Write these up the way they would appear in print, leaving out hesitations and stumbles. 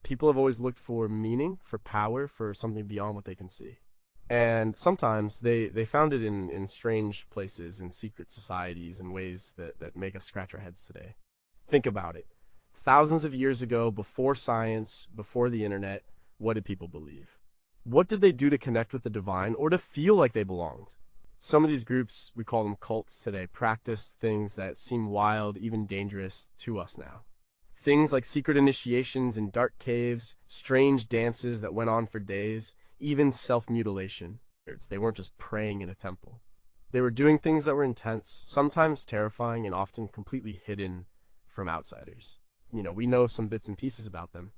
People have always looked for meaning, for power, for something beyond what they can see. And sometimes they found it in strange places, in secret societies, in ways that make us scratch our heads today. Think about it. Thousands of years ago, before science, before the internet, what did people believe? What did they do to connect with the divine or to feel like they belonged? Some of these groups, we call them cults today, practiced things that seem wild, even dangerous to us now. Things like secret initiations in dark caves, strange dances that went on for days, even self-mutilation. They weren't just praying in a temple. They were doing things that were intense, sometimes terrifying, and often completely hidden from outsiders. We know some bits and pieces about them.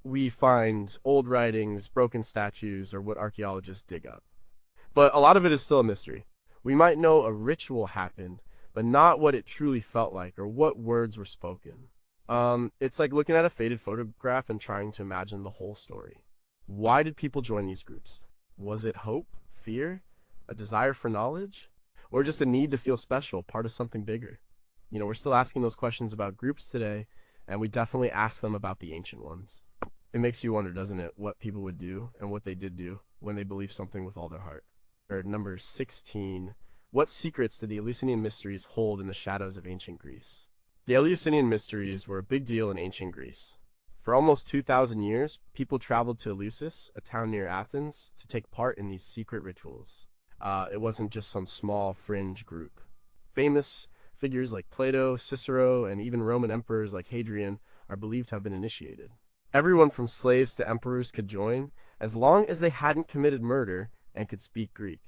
We find old writings, broken statues, or what archaeologists dig up. But a lot of it is still a mystery. We might know a ritual happened, but not what it truly felt like or what words were spoken. It's like looking at a faded photograph and trying to imagine the whole story. Why did people join these groups? Was it hope, fear, a desire for knowledge, or just a need to feel special, part of something bigger? We're still asking those questions about groups today, and we definitely ask them about the ancient ones. It makes you wonder, doesn't it, what people would do and what they did do when they believed something with all their heart. Or number 16, what secrets did the Eleusinian Mysteries hold in the shadows of ancient Greece? The Eleusinian Mysteries were a big deal in ancient Greece. For almost 2,000 years, people traveled to Eleusis, a town near Athens, to take part in these secret rituals. It wasn't just some small fringe group. Famous figures like Plato, Cicero, and even Roman emperors like Hadrian are believed to have been initiated. Everyone from slaves to emperors could join, as long as they hadn't committed murder and could speak Greek.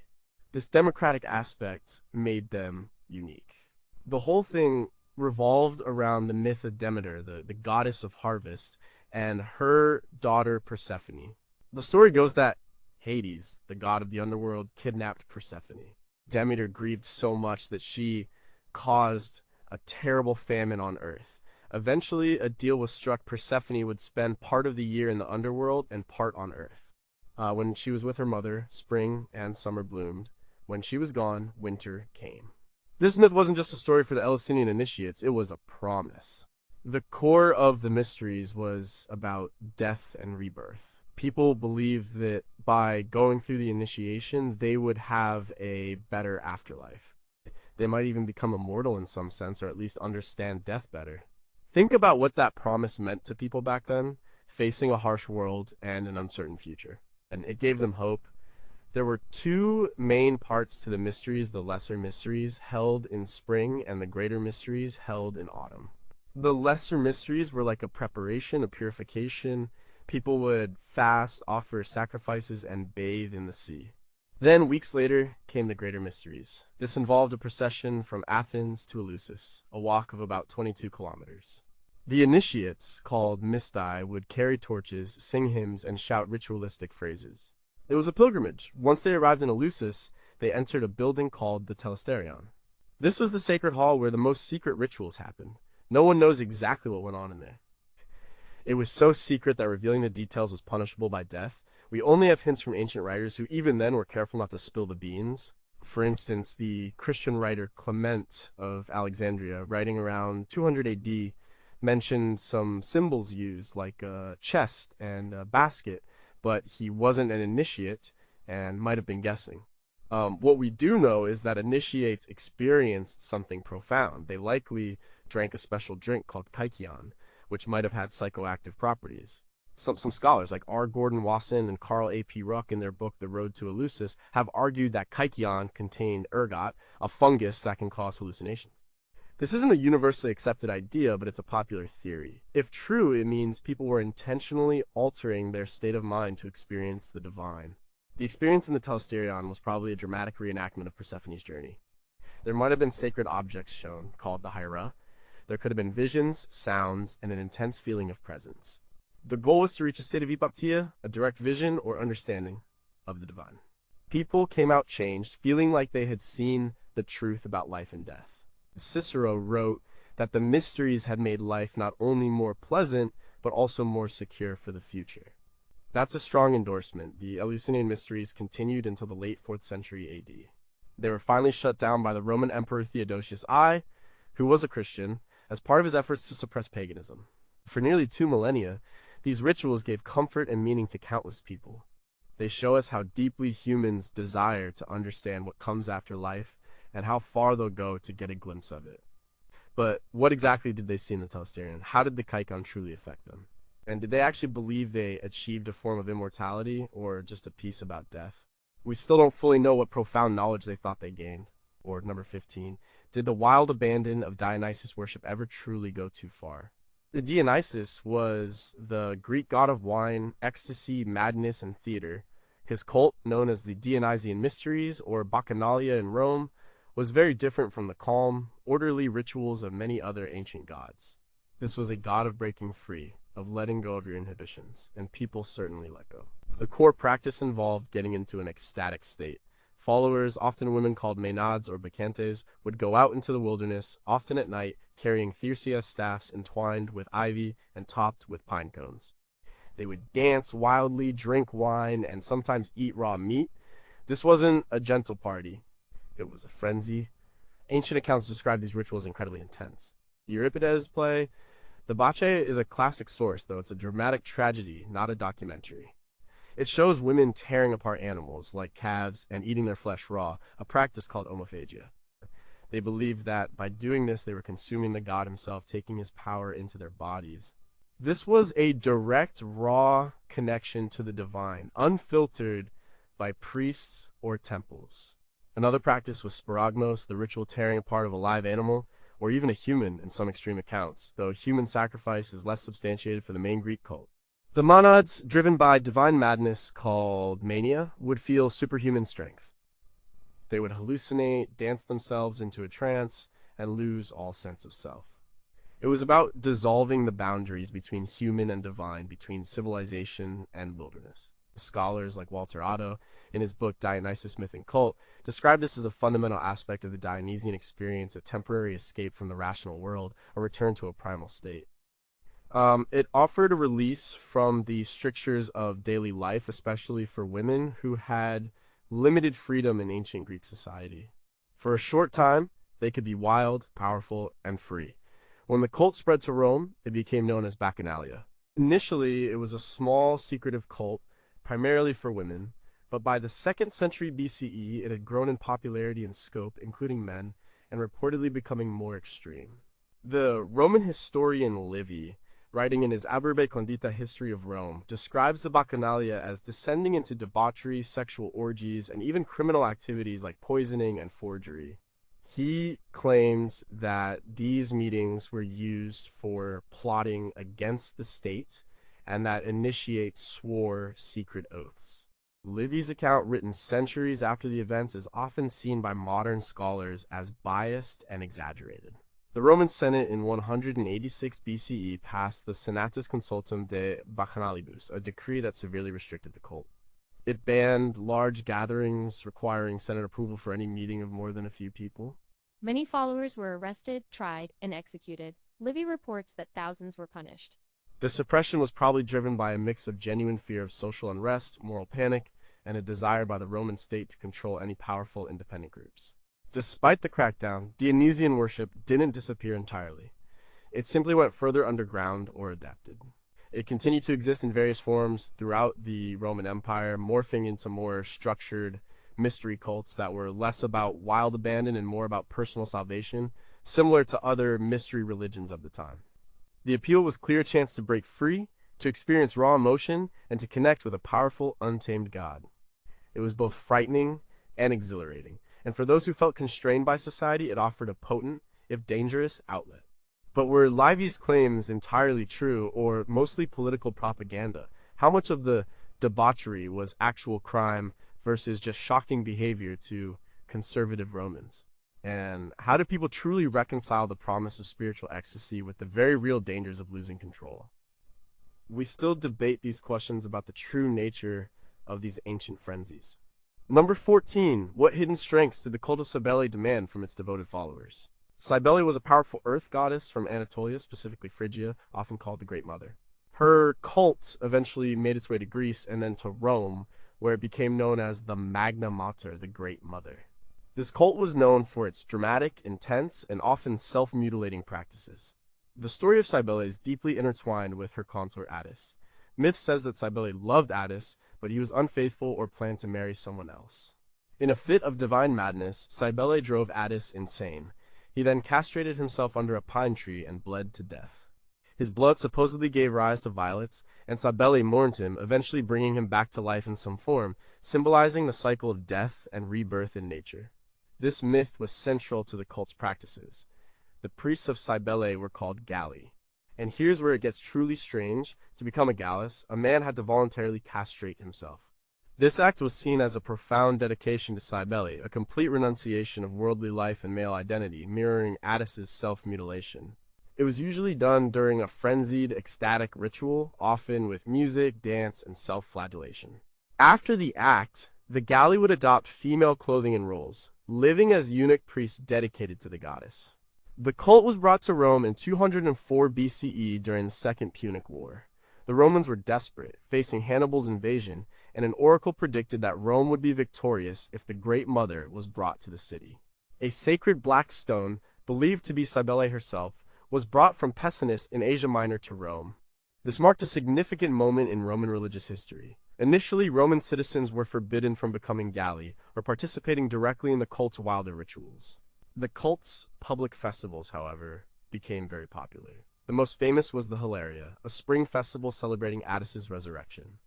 This democratic aspect made them unique. The whole thing revolved around the myth of Demeter, the goddess of harvest, and her daughter Persephone. The story goes that Hades, the god of the underworld, kidnapped Persephone. Demeter grieved so much that she caused a terrible famine on Earth. Eventually, a deal was struck. Persephone would spend part of the year in the underworld and part on Earth. When she was with her mother, spring and summer bloomed. When she was gone, winter came. This myth wasn't just a story for the Eleusinian initiates, it was a promise. The core of the mysteries was about death and rebirth. People believed that by going through the initiation, they would have a better afterlife. They might even become immortal in some sense, or at least understand death better. Think about what that promise meant to people back then, facing a harsh world and an uncertain future. And it gave them hope. There were two main parts to the mysteries: the lesser mysteries held in spring and the greater mysteries held in autumn. The lesser mysteries were like a preparation, a purification. People would fast, offer sacrifices, and bathe in the sea. Then, weeks later, came the greater mysteries. This involved a procession from Athens to Eleusis, a walk of about 22 kilometers. The initiates, called Mistai, would carry torches, sing hymns, and shout ritualistic phrases. It was a pilgrimage. Once they arrived in Eleusis, they entered a building called the Telesterion. This was the sacred hall where the most secret rituals happened. No one knows exactly what went on in there. It was so secret that revealing the details was punishable by death. We only have hints from ancient writers who even then were careful not to spill the beans. For instance, the Christian writer Clement of Alexandria, writing around 200 AD, mentioned some symbols used, like a chest and a basket, but he wasn't an initiate and might have been guessing. What we do know is that initiates experienced something profound. They likely drank a special drink called kykeon, which might have had psychoactive properties. Some scholars, like R. Gordon Wasson and Carl A.P. Ruck, in their book The Road to Eleusis, have argued that kykeon contained ergot, a fungus that can cause hallucinations. This isn't a universally accepted idea, but it's a popular theory. If true, it means people were intentionally altering their state of mind to experience the divine. The experience in the Telesterion was probably a dramatic reenactment of Persephone's journey. There might have been sacred objects shown, called the Hira. There could have been visions, sounds, and an intense feeling of presence. The goal was to reach a state of hypoptia, a direct vision or understanding of the divine. People came out changed, feeling like they had seen the truth about life and death. Cicero wrote that the mysteries had made life not only more pleasant, but also more secure for the future. That's a strong endorsement. The Eleusinian Mysteries continued until the late 4th century AD. They were finally shut down by the Roman Emperor Theodosius I, who was a Christian, as part of his efforts to suppress paganism. For nearly 2 millennia, These rituals gave comfort and meaning to countless people. They show us how deeply humans desire to understand what comes after life and how far they'll go to get a glimpse of it. But what exactly did they see in the Telesterion? How did the Kaikon truly affect them? And did they actually believe they achieved a form of immortality or just a peace about death? We still don't fully know what profound knowledge they thought they gained. Or number 15, did the wild abandon of Dionysus worship ever truly go too far? Dionysus was the Greek god of wine, ecstasy, madness, and theater. His cult, known as the Dionysian Mysteries or Bacchanalia in Rome, was very different from the calm, orderly rituals of many other ancient gods. This was a god of breaking free, of letting go of your inhibitions, and people certainly let go. The core practice involved getting into an ecstatic state. Followers, often women called Maenads or Bacchantes, would go out into the wilderness, often at night, carrying Thyrsias staffs entwined with ivy and topped with pine cones. They would dance wildly, drink wine, and sometimes eat raw meat. This wasn't a gentle party. It was a frenzy. Ancient accounts describe these rituals as incredibly intense. The Euripides play, The Bacchae, is a classic source, though it's a dramatic tragedy, not a documentary. It shows women tearing apart animals, like calves, and eating their flesh raw, a practice called omophagia. They believed that by doing this, they were consuming the god himself, taking his power into their bodies. This was a direct, raw connection to the divine, unfiltered by priests or temples. Another practice was spiragmos, the ritual tearing apart of a live animal, or even a human in some extreme accounts, though human sacrifice is less substantiated for the main Greek cult. The monads, driven by divine madness called mania, would feel superhuman strength. They would hallucinate, dance themselves into a trance, and lose all sense of self. It was about dissolving the boundaries between human and divine, between civilization and wilderness. Scholars like Walter Otto, in his book Dionysus, Myth and Cult, describe this as a fundamental aspect of the Dionysian experience, a temporary escape from the rational world, a return to a primal state. It offered a release from the strictures of daily life, especially for women who had limited freedom in ancient Greek society. For a short time, they could be wild, powerful, and free. When the cult spread to Rome, it became known as Bacchanalia. Initially, it was a small, secretive cult, primarily for women, but by the 2nd century BCE, it had grown in popularity and scope, including men, and reportedly becoming more extreme. The Roman historian Livy, writing in his Aberbe Condita History of Rome, describes the Bacchanalia as descending into debauchery, sexual orgies, and even criminal activities like poisoning and forgery. He claims that these meetings were used for plotting against the state and that initiates swore secret oaths. Livy's account, written centuries after the events, is often seen by modern scholars as biased and exaggerated. The Roman Senate in 186 BCE passed the Senatus Consultum de Bacchanalibus, a decree that severely restricted the cult. It banned large gatherings requiring Senate approval for any meeting of more than a few people. Many followers were arrested, tried, and executed. Livy reports that thousands were punished. The suppression was probably driven by a mix of genuine fear of social unrest, moral panic, and a desire by the Roman state to control any powerful independent groups. Despite the crackdown, Dionysian worship didn't disappear entirely. It simply went further underground or adapted. It continued to exist in various forms throughout the Roman Empire, morphing into more structured mystery cults that were less about wild abandon and more about personal salvation, similar to other mystery religions of the time. The appeal was a clear chance to break free, to experience raw emotion, and to connect with a powerful, untamed God. It was both frightening and exhilarating, and for those who felt constrained by society, it offered a potent, if dangerous, outlet. But were Livy's claims entirely true, or mostly political propaganda? How much of the debauchery was actual crime versus just shocking behavior to conservative Romans? And how do people truly reconcile the promise of spiritual ecstasy with the very real dangers of losing control? We still debate these questions about the true nature of these ancient frenzies. Number 14. What hidden strengths did the Cult of Cybele demand from its devoted followers? Cybele was a powerful earth goddess from Anatolia, specifically Phrygia, often called the Great Mother. Her cult eventually made its way to Greece and then to Rome, where it became known as the Magna Mater, the Great Mother. This cult was known for its dramatic, intense, and often self-mutilating practices. The story of Cybele is deeply intertwined with her consort Attis. Myth says that Cybele loved Attis, but he was unfaithful or planned to marry someone else. In a fit of divine madness, Cybele drove Attis insane. He then castrated himself under a pine tree and bled to death. His blood supposedly gave rise to violets, and Cybele mourned him, eventually bringing him back to life in some form, symbolizing the cycle of death and rebirth in nature. This myth was central to the cult's practices. The priests of Cybele were called Galli. And here's where it gets truly strange. To become a Gallus, a man had to voluntarily castrate himself. This act was seen as a profound dedication to Cybele, a complete renunciation of worldly life and male identity, mirroring Attis's self-mutilation. It was usually done during a frenzied, ecstatic ritual, often with music, dance, and self-flagellation. After the act, the Galli would adopt female clothing and roles, living as eunuch priests dedicated to the goddess. The cult was brought to Rome in 204 BCE during the Second Punic War. The Romans were desperate, facing Hannibal's invasion, and an oracle predicted that Rome would be victorious if the Great Mother was brought to the city. A sacred black stone, believed to be Cybele herself, was brought from Pessinus in Asia Minor to Rome. This marked a significant moment in Roman religious history. Initially, Roman citizens were forbidden from becoming Galli, or participating directly in the cult's wilder rituals. The cult's public festivals, however, became very popular. The most famous was the Hilaria, a spring festival celebrating Attis's resurrection.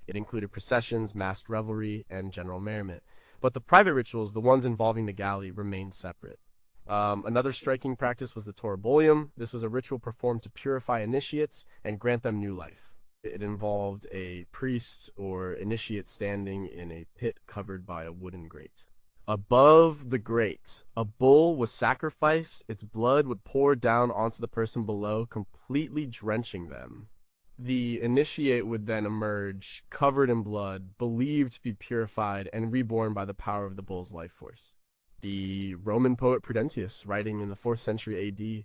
It included processions, masked revelry, and general merriment, but the private rituals, the ones involving the Galli, remained separate. Another striking practice was the Taurobolium. This was a ritual performed to purify initiates and grant them new life. It involved a priest or initiate standing in a pit covered by a wooden grate. Above the grate, a bull was sacrificed. Its blood would pour down onto the person below, completely drenching them. The initiate would then emerge, covered in blood, believed to be purified and reborn by the power of the bull's life force. The Roman poet Prudentius, writing in the 4th century AD,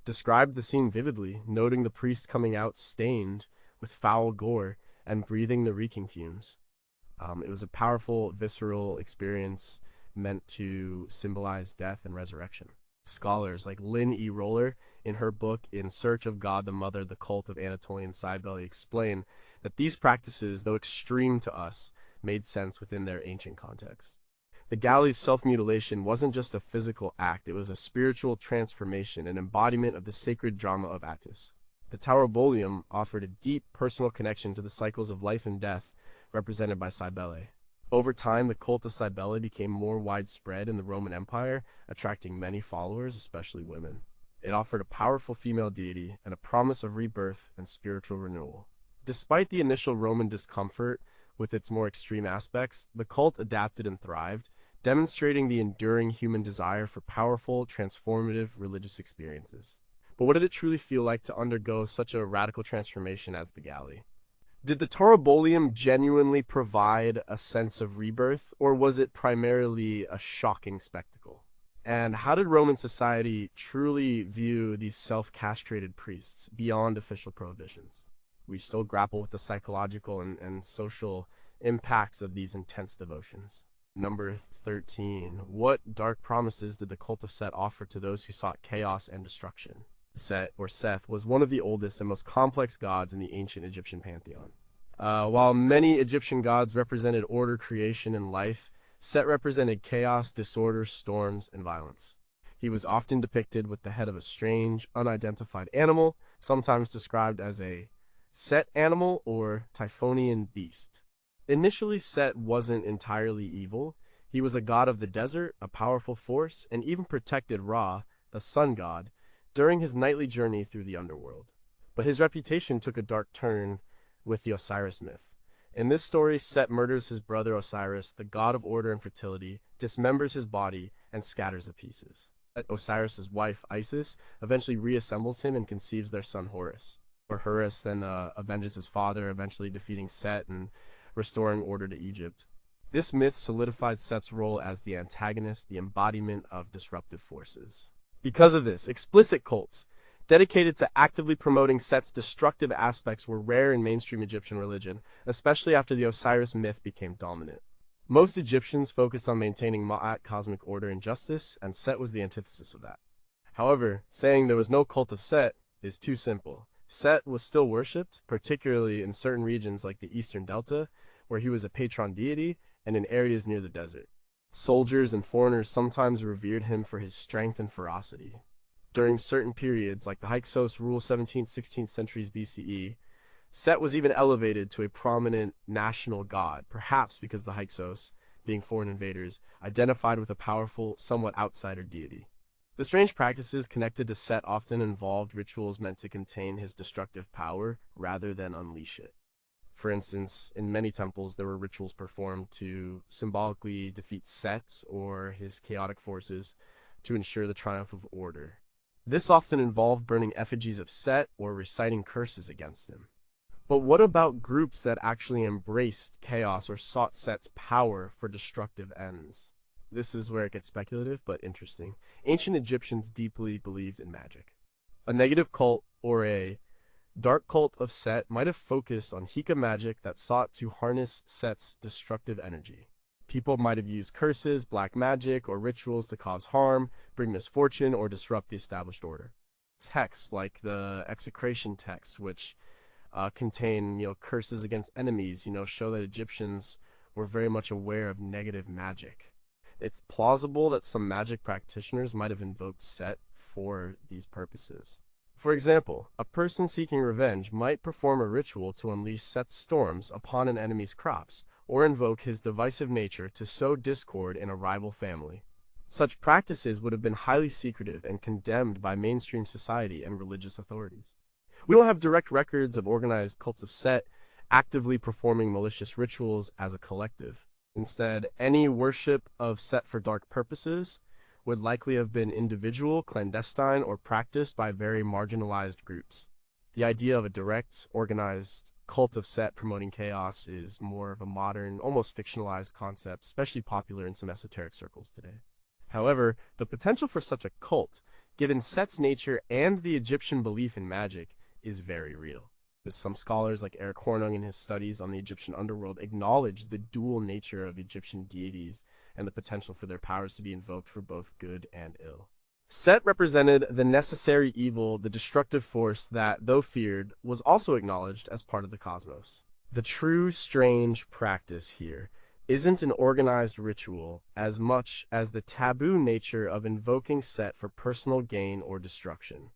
described the scene vividly, noting the priest coming out stained with foul gore and breathing the reeking fumes. It was a powerful, visceral experience meant to symbolize death and resurrection. Scholars like Lynn E. Roller, in her book In Search of God the Mother, The Cult of Anatolian Cybele, explain that these practices, though extreme to us, made sense within their ancient context. The Galli's self-mutilation wasn't just a physical act, it was a spiritual transformation, an embodiment of the sacred drama of Attis. The Taurobolium offered a deep personal connection to the cycles of life and death represented by Cybele. Over time, the cult of Cybele became more widespread in the Roman Empire, attracting many followers, especially women. It offered a powerful female deity and a promise of rebirth and spiritual renewal. Despite the initial Roman discomfort with its more extreme aspects, the cult adapted and thrived, demonstrating the enduring human desire for powerful, transformative religious experiences. But what did it truly feel like to undergo such a radical transformation as the Galli? Did the Taurobolium genuinely provide a sense of rebirth, or was it primarily a shocking spectacle? And how did Roman society truly view these self-castrated priests beyond official prohibitions? We still grapple with the psychological and social impacts of these intense devotions. Number 13. What dark promises did the cult of Set offer to those who sought chaos and destruction? Set, or Seth, was one of the oldest and most complex gods in the ancient Egyptian pantheon. While many Egyptian gods represented order, creation, and life, Set represented chaos, disorder, storms, and violence. He was often depicted with the head of a strange, unidentified animal, sometimes described as a Set animal or Typhonian beast. Initially, Set wasn't entirely evil. He was a god of the desert, a powerful force, and even protected Ra, the sun god, during his nightly journey through the underworld. But his reputation took a dark turn with the Osiris myth. In this story, Set murders his brother Osiris, the god of order and fertility, dismembers his body, and scatters the pieces. Osiris' wife, Isis, eventually reassembles him and conceives their son Horus. Horus then avenges his father, eventually defeating Set and restoring order to Egypt. This myth solidified Set's role as the antagonist, the embodiment of disruptive forces. Because of this, explicit cults dedicated to actively promoting Set's destructive aspects were rare in mainstream Egyptian religion, especially after the Osiris myth became dominant. Most Egyptians focused on maintaining Ma'at, cosmic order and justice, and Set was the antithesis of that. However, saying there was no cult of Set is too simple. Set was still worshipped, particularly in certain regions like the Eastern Delta, where he was a patron deity, and in areas near the desert. Soldiers and foreigners sometimes revered him for his strength and ferocity. During certain periods, like the Hyksos rule 17th-16th centuries BCE, Set was even elevated to a prominent national god, perhaps because the Hyksos, being foreign invaders, identified with a powerful, somewhat outsider deity. The strange practices connected to Set often involved rituals meant to contain his destructive power rather than unleash it. For instance, in many temples there were rituals performed to symbolically defeat Set or his chaotic forces to ensure the triumph of order. This often involved burning effigies of Set or reciting curses against him. But what about groups that actually embraced chaos or sought Set's power for destructive ends? This is where it gets speculative, but interesting. Ancient Egyptians deeply believed in magic. A negative cult or a dark cult of Set might have focused on Hika magic that sought to harness Set's destructive energy. People might have used curses, black magic, or rituals to cause harm, bring misfortune, or disrupt the established order. Texts like the execration text, which contain curses against enemies, show that Egyptians were very much aware of negative magic. It's plausible that some magic practitioners might have invoked Set for these purposes. For example, a person seeking revenge might perform a ritual to unleash Set's storms upon an enemy's crops, or invoke his divisive nature to sow discord in a rival family. Such practices would have been highly secretive and condemned by mainstream society and religious authorities. We don't have direct records of organized cults of Set actively performing malicious rituals as a collective. Instead, any worship of Set for dark purposes would likely have been individual, clandestine, or practiced by very marginalized groups. The idea of a direct, organized cult of Set promoting chaos is more of a modern, almost fictionalized concept, especially popular in some esoteric circles today. However, the potential for such a cult, given Set's nature and the Egyptian belief in magic, is very real. Some scholars, like Eric Hornung in his studies on the Egyptian underworld, acknowledge the dual nature of Egyptian deities and the potential for their powers to be invoked for both good and ill. Set represented the necessary evil, the destructive force that, though feared, was also acknowledged as part of the cosmos. The true strange practice here isn't an organized ritual as much as the taboo nature of invoking Set for personal gain or destruction.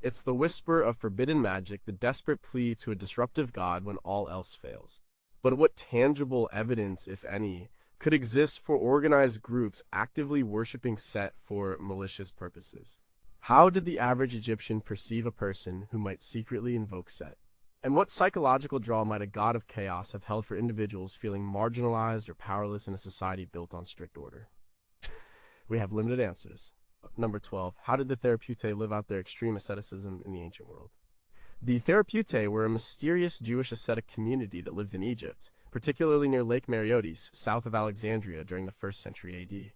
It's the whisper of forbidden magic, the desperate plea to a disruptive god when all else fails. But what tangible evidence, if any, could exist for organized groups actively worshipping Set for malicious purposes? How did the average Egyptian perceive a person who might secretly invoke Set? And what psychological draw might a god of chaos have held for individuals feeling marginalized or powerless in a society built on strict order? We have limited answers. Number 12. How did the Therapeutae live out their extreme asceticism in the ancient world? The Therapeutae were a mysterious Jewish ascetic community that lived in Egypt, particularly near Lake Mereotis, south of Alexandria during the 1st century AD.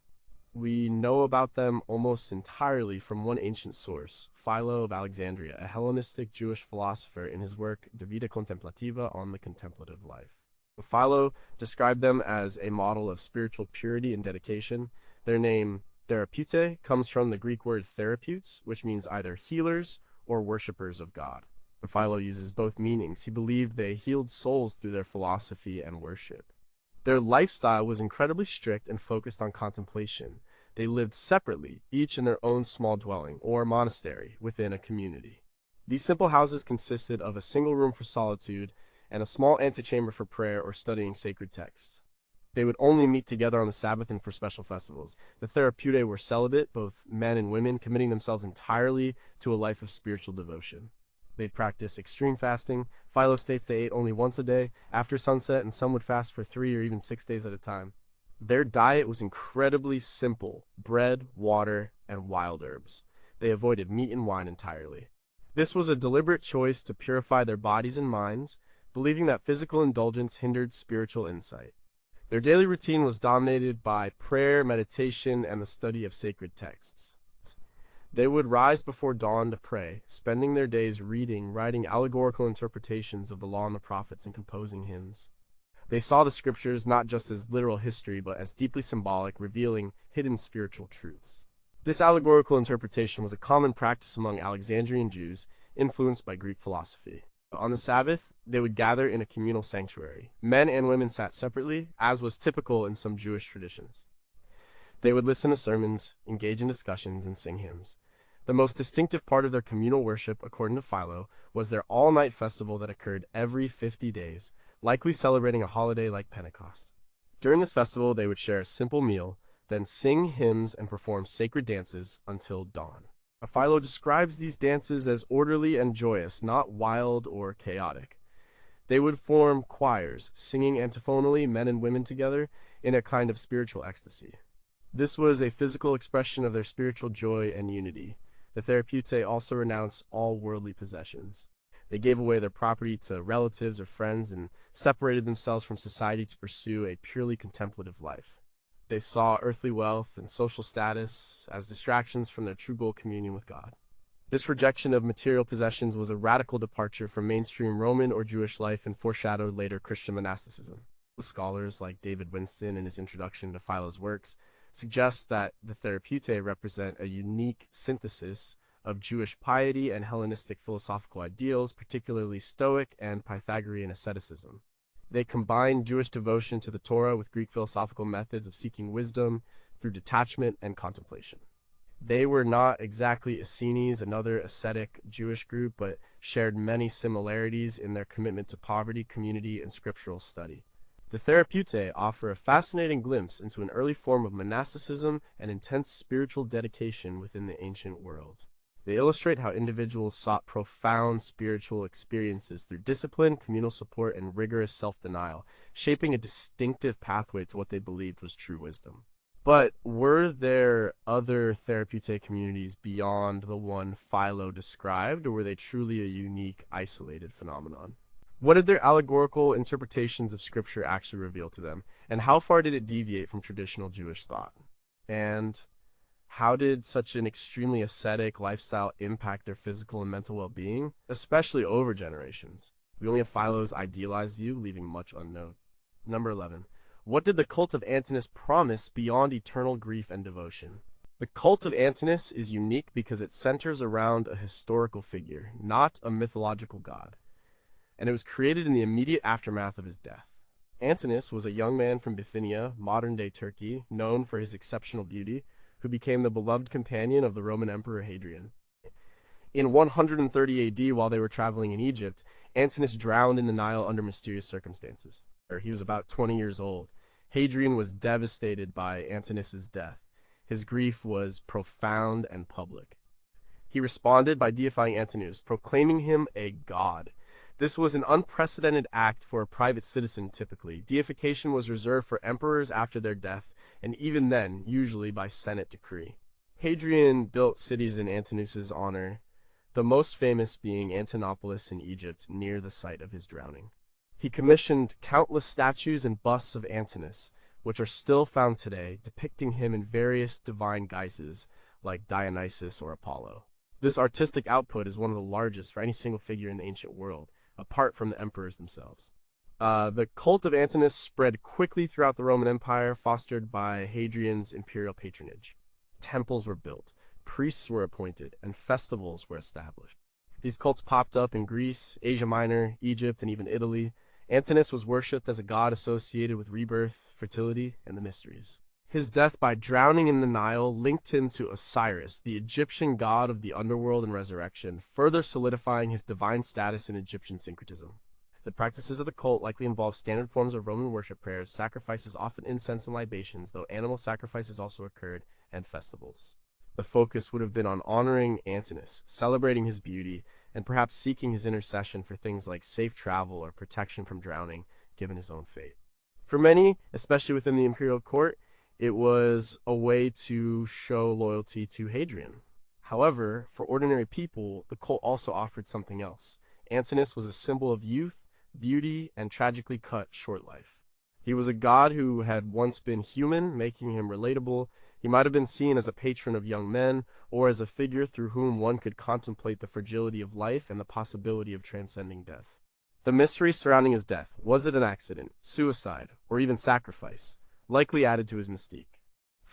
We know about them almost entirely from one ancient source, Philo of Alexandria, a Hellenistic Jewish philosopher, in his work De Vita Contemplativa on the contemplative life. Philo described them as a model of spiritual purity and dedication. Their name, Therapeutae, comes from the Greek word therapeutes, which means either healers or worshippers of God. Philo uses both meanings. He believed they healed souls through their philosophy and worship. Their lifestyle was incredibly strict and focused on contemplation. They lived separately, each in their own small dwelling, or monastery, within a community. These simple houses consisted of a single room for solitude and a small antechamber for prayer or studying sacred texts. They would only meet together on the Sabbath and for special festivals. The Therapeutae were celibate, both men and women, committing themselves entirely to a life of spiritual devotion. They'd practice extreme fasting. Philo states they ate only once a day, after sunset, and some would fast for 3 or even 6 days at a time. Their diet was incredibly simple: bread, water, and wild herbs. They avoided meat and wine entirely. This was a deliberate choice to purify their bodies and minds, believing that physical indulgence hindered spiritual insight. Their daily routine was dominated by prayer, meditation, and the study of sacred texts. They would rise before dawn to pray, spending their days reading, writing allegorical interpretations of the law and the prophets, and composing hymns. They saw the scriptures not just as literal history, but as deeply symbolic, revealing hidden spiritual truths. This allegorical interpretation was a common practice among Alexandrian Jews, influenced by Greek philosophy. On the Sabbath, they would gather in a communal sanctuary. Men and women sat separately, as was typical in some Jewish traditions. They would listen to sermons, engage in discussions, and sing hymns. The most distinctive part of their communal worship, according to Philo, was their all-night festival that occurred every 50 days, likely celebrating a holiday like Pentecost. During this festival, they would share a simple meal, then sing hymns and perform sacred dances until dawn. Philo describes these dances as orderly and joyous, not wild or chaotic. They would form choirs, singing antiphonally men and women together in a kind of spiritual ecstasy. This was a physical expression of their spiritual joy and unity. The Therapeutae also renounced all worldly possessions. They gave away their property to relatives or friends and separated themselves from society to pursue a purely contemplative life. They saw earthly wealth and social status as distractions from their true goal, communion with God. This rejection of material possessions was a radical departure from mainstream Roman or Jewish life and foreshadowed later Christian monasticism. Scholars like David Winston, in his introduction to Philo's works, suggest that the Therapeutae represent a unique synthesis of Jewish piety and Hellenistic philosophical ideals, particularly Stoic and Pythagorean asceticism. They combined Jewish devotion to the Torah with Greek philosophical methods of seeking wisdom through detachment and contemplation. They were not exactly Essenes, another ascetic Jewish group, but shared many similarities in their commitment to poverty, community, and scriptural study. The Therapeutae offer a fascinating glimpse into an early form of monasticism and intense spiritual dedication within the ancient world. They illustrate how individuals sought profound spiritual experiences through discipline, communal support, and rigorous self-denial, shaping a distinctive pathway to what they believed was true wisdom. But were there other Therapeutae communities beyond the one Philo described, or were they truly a unique, isolated phenomenon? What did their allegorical interpretations of Scripture actually reveal to them, and how far did it deviate from traditional Jewish thought? And how did such an extremely ascetic lifestyle impact their physical and mental well-being, especially over generations? We only have Philo's idealized view, leaving much unknown. Number 11. What did the cult of Antinous promise beyond eternal grief and devotion? The cult of Antinous is unique because it centers around a historical figure, not a mythological god, and it was created in the immediate aftermath of his death. Antinous was a young man from Bithynia, modern-day Turkey, known for his exceptional beauty, who became the beloved companion of the Roman Emperor Hadrian. In 130 AD, while they were traveling in Egypt, Antinous drowned in the Nile under mysterious circumstances. He was about 20 years old. Hadrian was devastated by Antinous' death. His grief was profound and public. He responded by deifying Antinous, proclaiming him a god. This was an unprecedented act for a private citizen typically. Deification was reserved for emperors after their death, and even then, usually by Senate decree. Hadrian built cities in Antinous' honor, the most famous being Antinopolis in Egypt, near the site of his drowning. He commissioned countless statues and busts of Antinous, which are still found today, depicting him in various divine guises, like Dionysus or Apollo. This artistic output is one of the largest for any single figure in the ancient world, apart from the emperors themselves. The cult of Antinous spread quickly throughout the Roman Empire, fostered by Hadrian's imperial patronage. Temples were built, priests were appointed, and festivals were established. These cults popped up in Greece, Asia Minor, Egypt, and even Italy. Antinous was worshipped as a god associated with rebirth, fertility, and the mysteries. His death by drowning in the Nile linked him to Osiris, the Egyptian god of the underworld and resurrection, further solidifying his divine status in Egyptian syncretism. The practices of the cult likely involved standard forms of Roman worship prayers, sacrifices, often incense and libations, though animal sacrifices also occurred, and festivals. The focus would have been on honoring Antinous, celebrating his beauty, and perhaps seeking his intercession for things like safe travel or protection from drowning, given his own fate. For many, especially within the imperial court, it was a way to show loyalty to Hadrian. However, for ordinary people, the cult also offered something else. Antinous was a symbol of youth, beauty, and tragically cut short life. He was a god who had once been human, making him relatable. He might have been seen as a patron of young men, or as a figure through whom one could contemplate the fragility of life and the possibility of transcending death. The mystery surrounding his death, was it an accident, suicide, or even sacrifice, likely added to his mystique.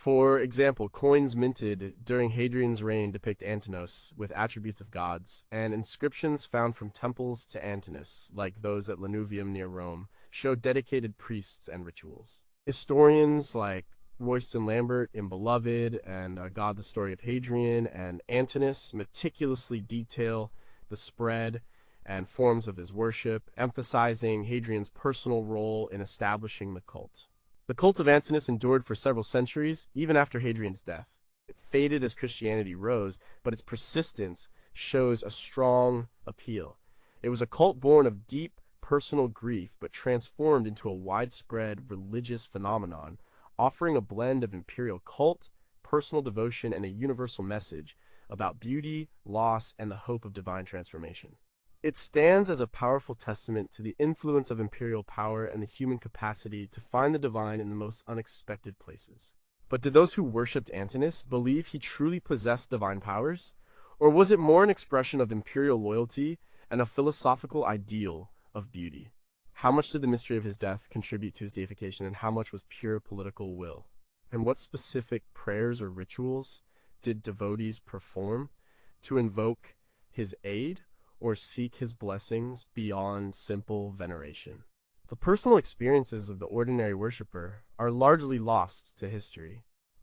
For example, coins minted during Hadrian's reign depict Antinos with attributes of gods, and inscriptions found from temples to Antinous, like those at Lanuvium near Rome, show dedicated priests and rituals. Historians like Royston Lambert in Beloved and God the Story of Hadrian and Antinous meticulously detail the spread and forms of his worship, emphasizing Hadrian's personal role in establishing the cult. The cult of Antinous endured for several centuries, even after Hadrian's death. It faded as Christianity rose, but its persistence shows a strong appeal. It was a cult born of deep personal grief, but transformed into a widespread religious phenomenon, offering a blend of imperial cult, personal devotion, and a universal message about beauty, loss, and the hope of divine transformation. It stands as a powerful testament to the influence of imperial power and the human capacity to find the divine in the most unexpected places. But did those who worshipped Antinous believe he truly possessed divine powers? Or was it more an expression of imperial loyalty and a philosophical ideal of beauty? How much did the mystery of his death contribute to his deification, and how much was pure political will? And what specific prayers or rituals did devotees perform to invoke his aid or seek his blessings beyond simple veneration? The personal experiences of the ordinary worshiper are largely lost to history.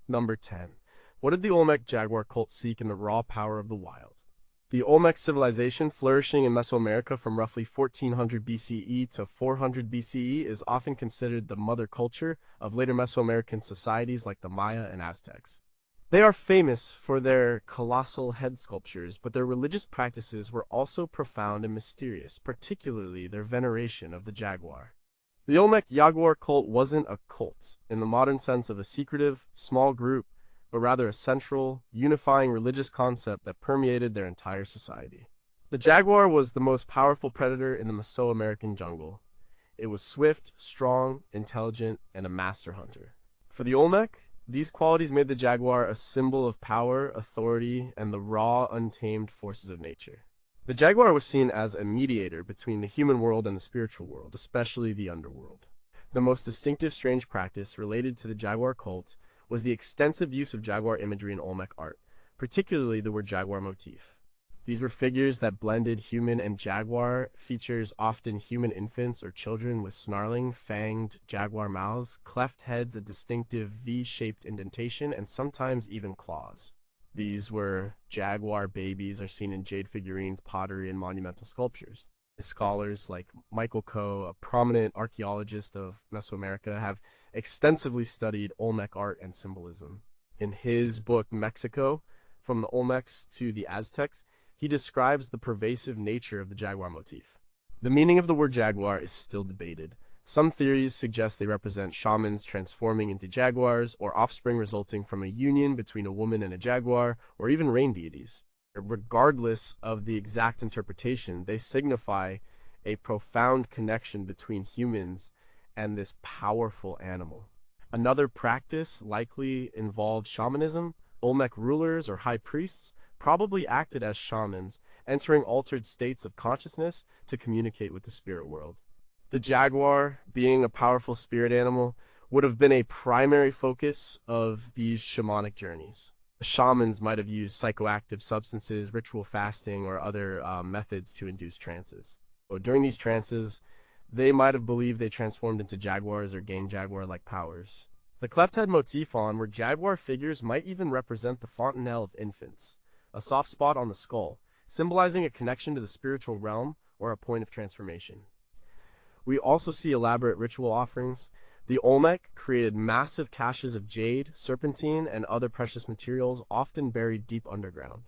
Number 10. What did the Olmec jaguar cult seek in the raw power of the wild? The Olmec civilization, flourishing in Mesoamerica from roughly 1400 BCE to 400 BCE, is often considered the mother culture of later Mesoamerican societies like the Maya and Aztecs. They are famous for their colossal head sculptures, but their religious practices were also profound and mysterious, particularly their veneration of the jaguar. The Olmec jaguar cult wasn't a cult in the modern sense of a secretive, small group, but rather a central, unifying religious concept that permeated their entire society. The jaguar was the most powerful predator in the Mesoamerican jungle. It was swift, strong, intelligent, and a master hunter. For the Olmec, these qualities made the jaguar a symbol of power, authority, and the raw, untamed forces of nature. The jaguar was seen as a mediator between the human world and the spiritual world, especially the underworld. The most distinctive strange practice related to the jaguar cult was the extensive use of jaguar imagery in Olmec art, particularly the word jaguar motif. These were figures that blended human and jaguar features, often human infants or children with snarling, fanged jaguar mouths, cleft heads, a distinctive V-shaped indentation, and sometimes even claws. These were jaguar babies are seen in jade figurines, pottery, and monumental sculptures. Scholars like Michael Coe, a prominent archaeologist of Mesoamerica, have extensively studied Olmec art and symbolism. In his book Mexico, From the Olmecs to the Aztecs, he describes the pervasive nature of the jaguar motif. The meaning of the word jaguar is still debated. Some theories suggest they represent shamans transforming into jaguars, or offspring resulting from a union between a woman and a jaguar, or even rain deities. Regardless of the exact interpretation, they signify a profound connection between humans and this powerful animal. Another practice likely involved shamanism. Olmec rulers or high priests probably acted as shamans, entering altered states of consciousness to communicate with the spirit world. The jaguar, being a powerful spirit animal, would have been a primary focus of these shamanic journeys. The shamans might have used psychoactive substances, ritual fasting, or other methods to induce trances. During these trances, they might have believed they transformed into jaguars or gained jaguar-like powers. The cleft head motif on where jaguar figures might even represent the fontanelle of infants, a soft spot on the skull, symbolizing a connection to the spiritual realm or a point of transformation. We also see elaborate ritual offerings. The Olmec created massive caches of jade, serpentine, and other precious materials, often buried deep underground.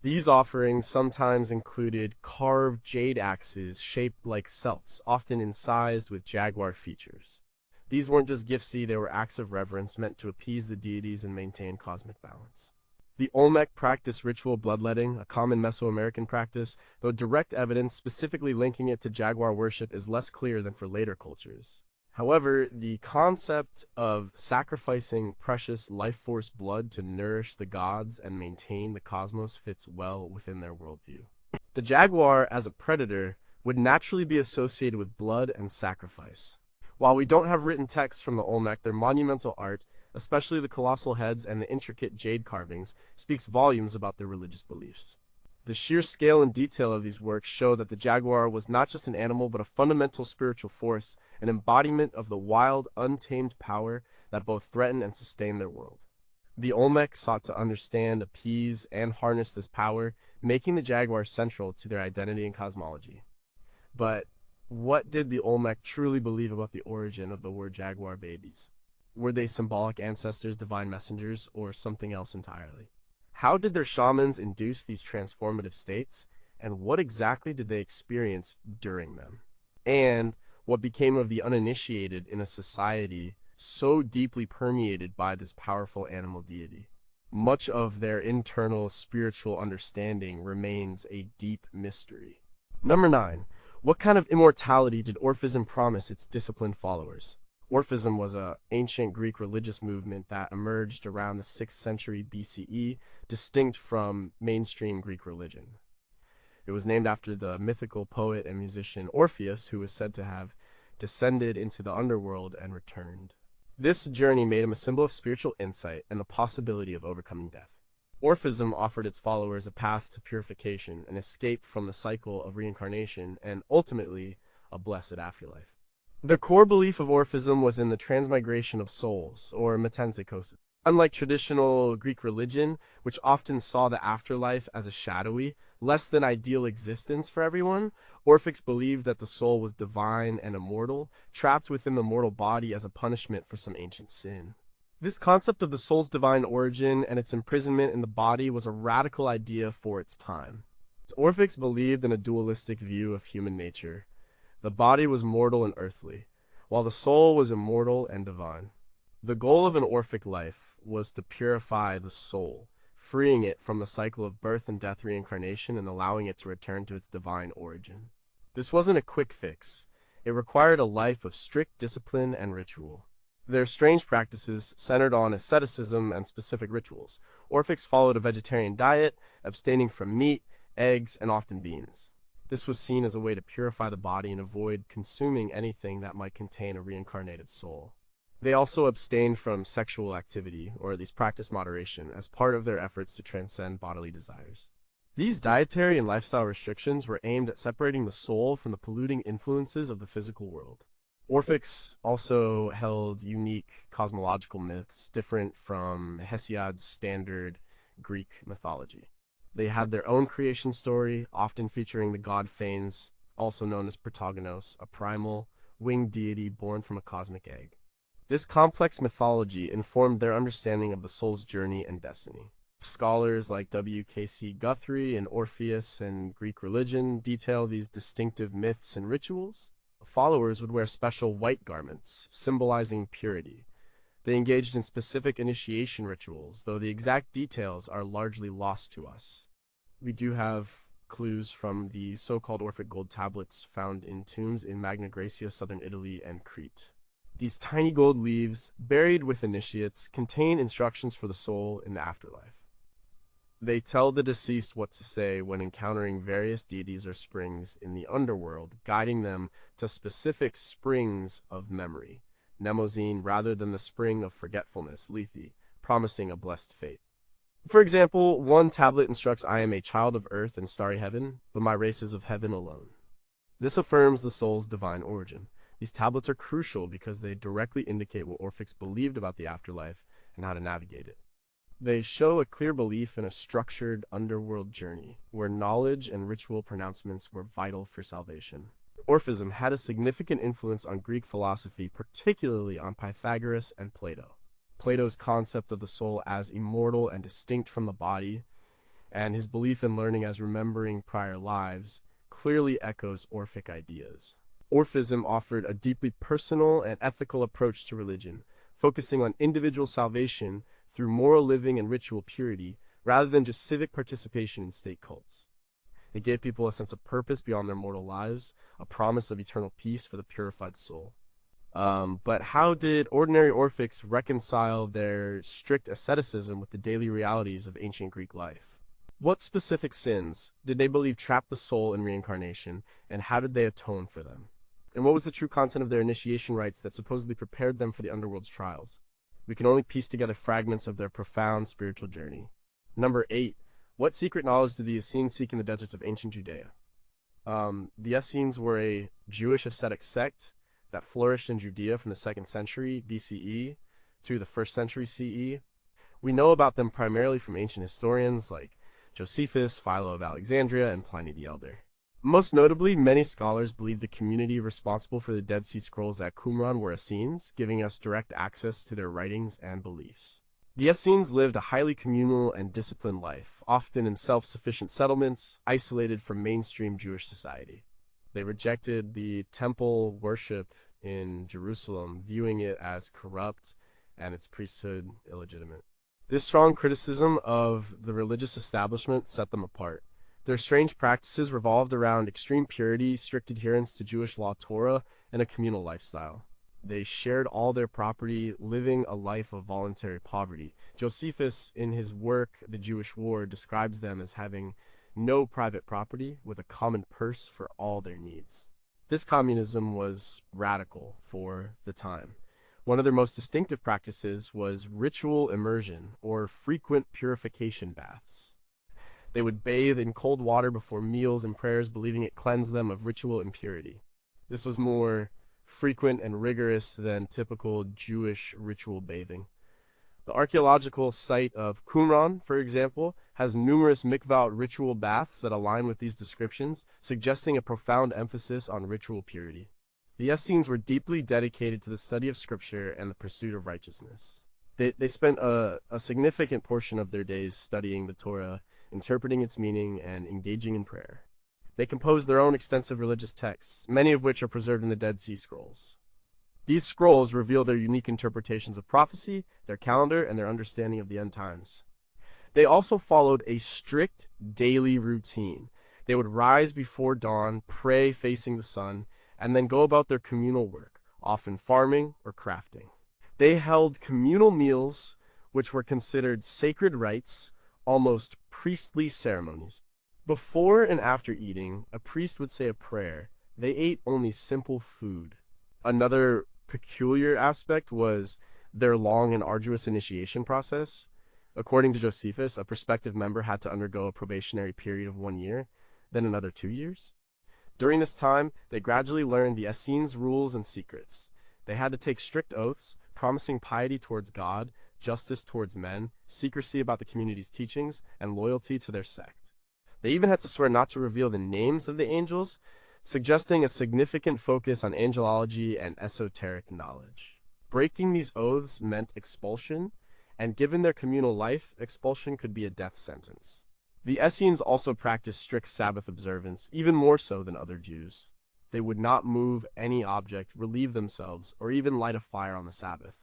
These offerings sometimes included carved jade axes shaped like celts, often incised with jaguar features. These weren't just giftsy, they were acts of reverence meant to appease the deities and maintain cosmic balance. The Olmec practiced ritual bloodletting, a common Mesoamerican practice, though direct evidence specifically linking it to jaguar worship is less clear than for later cultures. However, the concept of sacrificing precious life force blood to nourish the gods and maintain the cosmos fits well within their worldview. The jaguar, as a predator, would naturally be associated with blood and sacrifice. While we don't have written texts from the Olmec, their monumental art especially the colossal heads and the intricate jade carvings, speaks volumes about their religious beliefs. The sheer scale and detail of these works show that the jaguar was not just an animal but a fundamental spiritual force, an embodiment of the wild, untamed power that both threatened and sustained their world. The Olmec sought to understand, appease, and harness this power, making the jaguar central to their identity and cosmology. But what did the Olmec truly believe about the origin of the word jaguar babies? Were they symbolic ancestors, divine messengers, or something else entirely? How did their shamans induce these transformative states, and what exactly did they experience during them? And what became of the uninitiated in a society so deeply permeated by this powerful animal deity? Much of their internal spiritual understanding remains a deep mystery. Number 9. What kind of immortality did Orphism promise its disciplined followers? Orphism was an ancient Greek religious movement that emerged around the 6th century BCE, distinct from mainstream Greek religion. It was named after the mythical poet and musician Orpheus, who was said to have descended into the underworld and returned. This journey made him a symbol of spiritual insight and the possibility of overcoming death. Orphism offered its followers a path to purification, an escape from the cycle of reincarnation, and ultimately, a blessed afterlife. The core belief of Orphism was in the transmigration of souls, or metempsychosis. Unlike traditional Greek religion, which often saw the afterlife as a shadowy, less than ideal existence for everyone, Orphics believed that the soul was divine and immortal, trapped within the mortal body as a punishment for some ancient sin. This concept of the soul's divine origin and its imprisonment in the body was a radical idea for its time. Orphics believed in a dualistic view of human nature. The body was mortal and earthly, while the soul was immortal and divine. The goal of an Orphic life was to purify the soul, freeing it from the cycle of birth and death reincarnation and allowing it to return to its divine origin. This wasn't a quick fix. It required a life of strict discipline and ritual. Their strange practices centered on asceticism and specific rituals. Orphics followed a vegetarian diet, abstaining from meat, eggs, and often beans. This was seen as a way to purify the body and avoid consuming anything that might contain a reincarnated soul. They also abstained from sexual activity, or at least practiced moderation, as part of their efforts to transcend bodily desires. These dietary and lifestyle restrictions were aimed at separating the soul from the polluting influences of the physical world. Orphics also held unique cosmological myths different from Hesiod's standard Greek mythology. They had their own creation story, often featuring the god Phanes, also known as Protagonos, a primal, winged deity born from a cosmic egg. This complex mythology informed their understanding of the soul's journey and destiny. Scholars like W.K.C. Guthrie and Orpheus and Greek religion detail these distinctive myths and rituals. Followers would wear special white garments, symbolizing purity. They engaged in specific initiation rituals, though the exact details are largely lost to us. We do have clues from the so-called Orphic gold tablets found in tombs in Magna Graecia, southern Italy, and Crete. These tiny gold leaves, buried with initiates, contain instructions for the soul in the afterlife. They tell the deceased what to say when encountering various deities or springs in the underworld, guiding them to specific springs of memory, Mnemosyne, rather than the spring of forgetfulness, Lethe, promising a blessed fate. For example, one tablet instructs, "I am a child of earth and starry heaven, but my race is of heaven alone." This affirms the soul's divine origin. These tablets are crucial because they directly indicate what Orphics believed about the afterlife and how to navigate it. They show a clear belief in a structured underworld journey, where knowledge and ritual pronouncements were vital for salvation. Orphism had a significant influence on Greek philosophy, particularly on Pythagoras and Plato. Plato's concept of the soul as immortal and distinct from the body, and his belief in learning as remembering prior lives, clearly echoes Orphic ideas. Orphism offered a deeply personal and ethical approach to religion, focusing on individual salvation through moral living and ritual purity, rather than just civic participation in state cults. It gave people a sense of purpose beyond their mortal lives, a promise of eternal peace for the purified soul. But how did ordinary Orphics reconcile their strict asceticism with the daily realities of ancient Greek life? What specific sins did they believe trapped the soul in reincarnation, and how did they atone for them? And what was the true content of their initiation rites that supposedly prepared them for the underworld's trials? We can only piece together fragments of their profound spiritual journey. Number 8. What secret knowledge did the Essenes seek in the deserts of ancient Judea? The Essenes were a Jewish ascetic sect that flourished in Judea from the 2nd century BCE to the 1st century CE. We know about them primarily from ancient historians like Josephus, Philo of Alexandria, and Pliny the Elder. Most notably, many scholars believe the community responsible for the Dead Sea Scrolls at Qumran were Essenes, giving us direct access to their writings and beliefs. The Essenes lived a highly communal and disciplined life, often in self-sufficient settlements, isolated from mainstream Jewish society. They rejected the temple worship in Jerusalem, viewing it as corrupt and its priesthood illegitimate. This strong criticism of the religious establishment set them apart. Their strange practices revolved around extreme purity, strict adherence to Jewish law Torah, and a communal lifestyle. They shared all their property, living a life of voluntary poverty. Josephus, in his work The Jewish War, describes them as having no private property, with a common purse for all their needs. This communism was radical for the time. One of their most distinctive practices was ritual immersion, or frequent purification baths. They would bathe in cold water before meals and prayers, believing it cleansed them of ritual impurity. This was more frequent and rigorous than typical Jewish ritual bathing. The archaeological site of Qumran, for example, has numerous mikvah ritual baths that align with these descriptions, suggesting a profound emphasis on ritual purity. The Essenes were deeply dedicated to the study of scripture and the pursuit of righteousness. They spent a significant portion of their days studying the Torah, interpreting its meaning, and engaging in prayer. They composed their own extensive religious texts, many of which are preserved in the Dead Sea Scrolls. These scrolls reveal their unique interpretations of prophecy, their calendar, and their understanding of the end times. They also followed a strict daily routine. They would rise before dawn, pray facing the sun, and then go about their communal work, often farming or crafting. They held communal meals, which were considered sacred rites, almost priestly ceremonies. Before and after eating, a priest would say a prayer. They ate only simple food. Another peculiar aspect was their long and arduous initiation process. According to Josephus, a prospective member had to undergo a probationary period of 1 year, then another 2 years. During this time, they gradually learned the Essenes' rules and secrets. They had to take strict oaths, promising piety towards God, justice towards men, secrecy about the community's teachings, and loyalty to their sect. They even had to swear not to reveal the names of the angels, suggesting a significant focus on angelology and esoteric knowledge. Breaking these oaths meant expulsion, and given their communal life, expulsion could be a death sentence. The Essenes also practiced strict Sabbath observance, even more so than other Jews. They would not move any object, relieve themselves, or even light a fire on the Sabbath.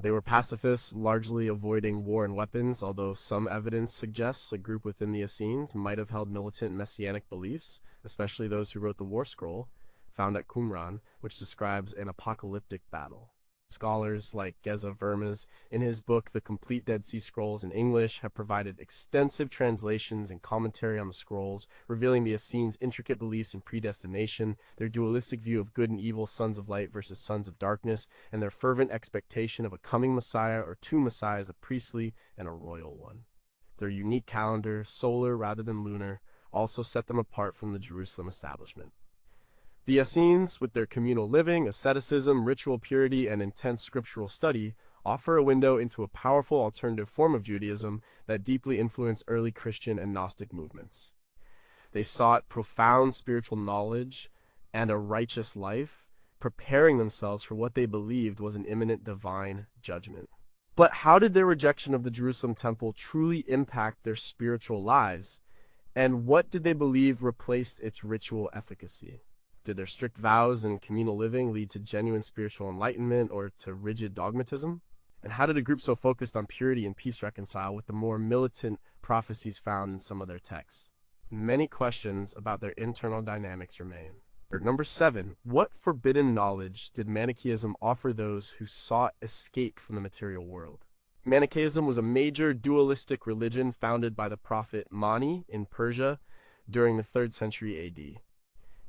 They were pacifists, largely avoiding war and weapons, although some evidence suggests a group within the Essenes might have held militant messianic beliefs, especially those who wrote the War Scroll, found at Qumran, which describes an apocalyptic battle. Scholars like Geza Vermes, in his book The Complete Dead Sea Scrolls in English, have provided extensive translations and commentary on the scrolls, revealing the Essenes' intricate beliefs in predestination, their dualistic view of good and evil sons of light versus sons of darkness, and their fervent expectation of a coming Messiah or two Messiahs, a priestly and a royal one. Their unique calendar, solar rather than lunar, also set them apart from the Jerusalem establishment. The Essenes, with their communal living, asceticism, ritual purity, and intense scriptural study, offer a window into a powerful alternative form of Judaism that deeply influenced early Christian and Gnostic movements. They sought profound spiritual knowledge and a righteous life, preparing themselves for what they believed was an imminent divine judgment. But how did their rejection of the Jerusalem temple truly impact their spiritual lives? And what did they believe replaced its ritual efficacy? Did their strict vows and communal living lead to genuine spiritual enlightenment or to rigid dogmatism? And how did a group so focused on purity and peace reconcile with the more militant prophecies found in some of their texts? Many questions about their internal dynamics remain. Number 7, what forbidden knowledge did Manichaeism offer those who sought escape from the material world? Manichaeism was a major dualistic religion founded by the prophet Mani in Persia during the 3rd century AD.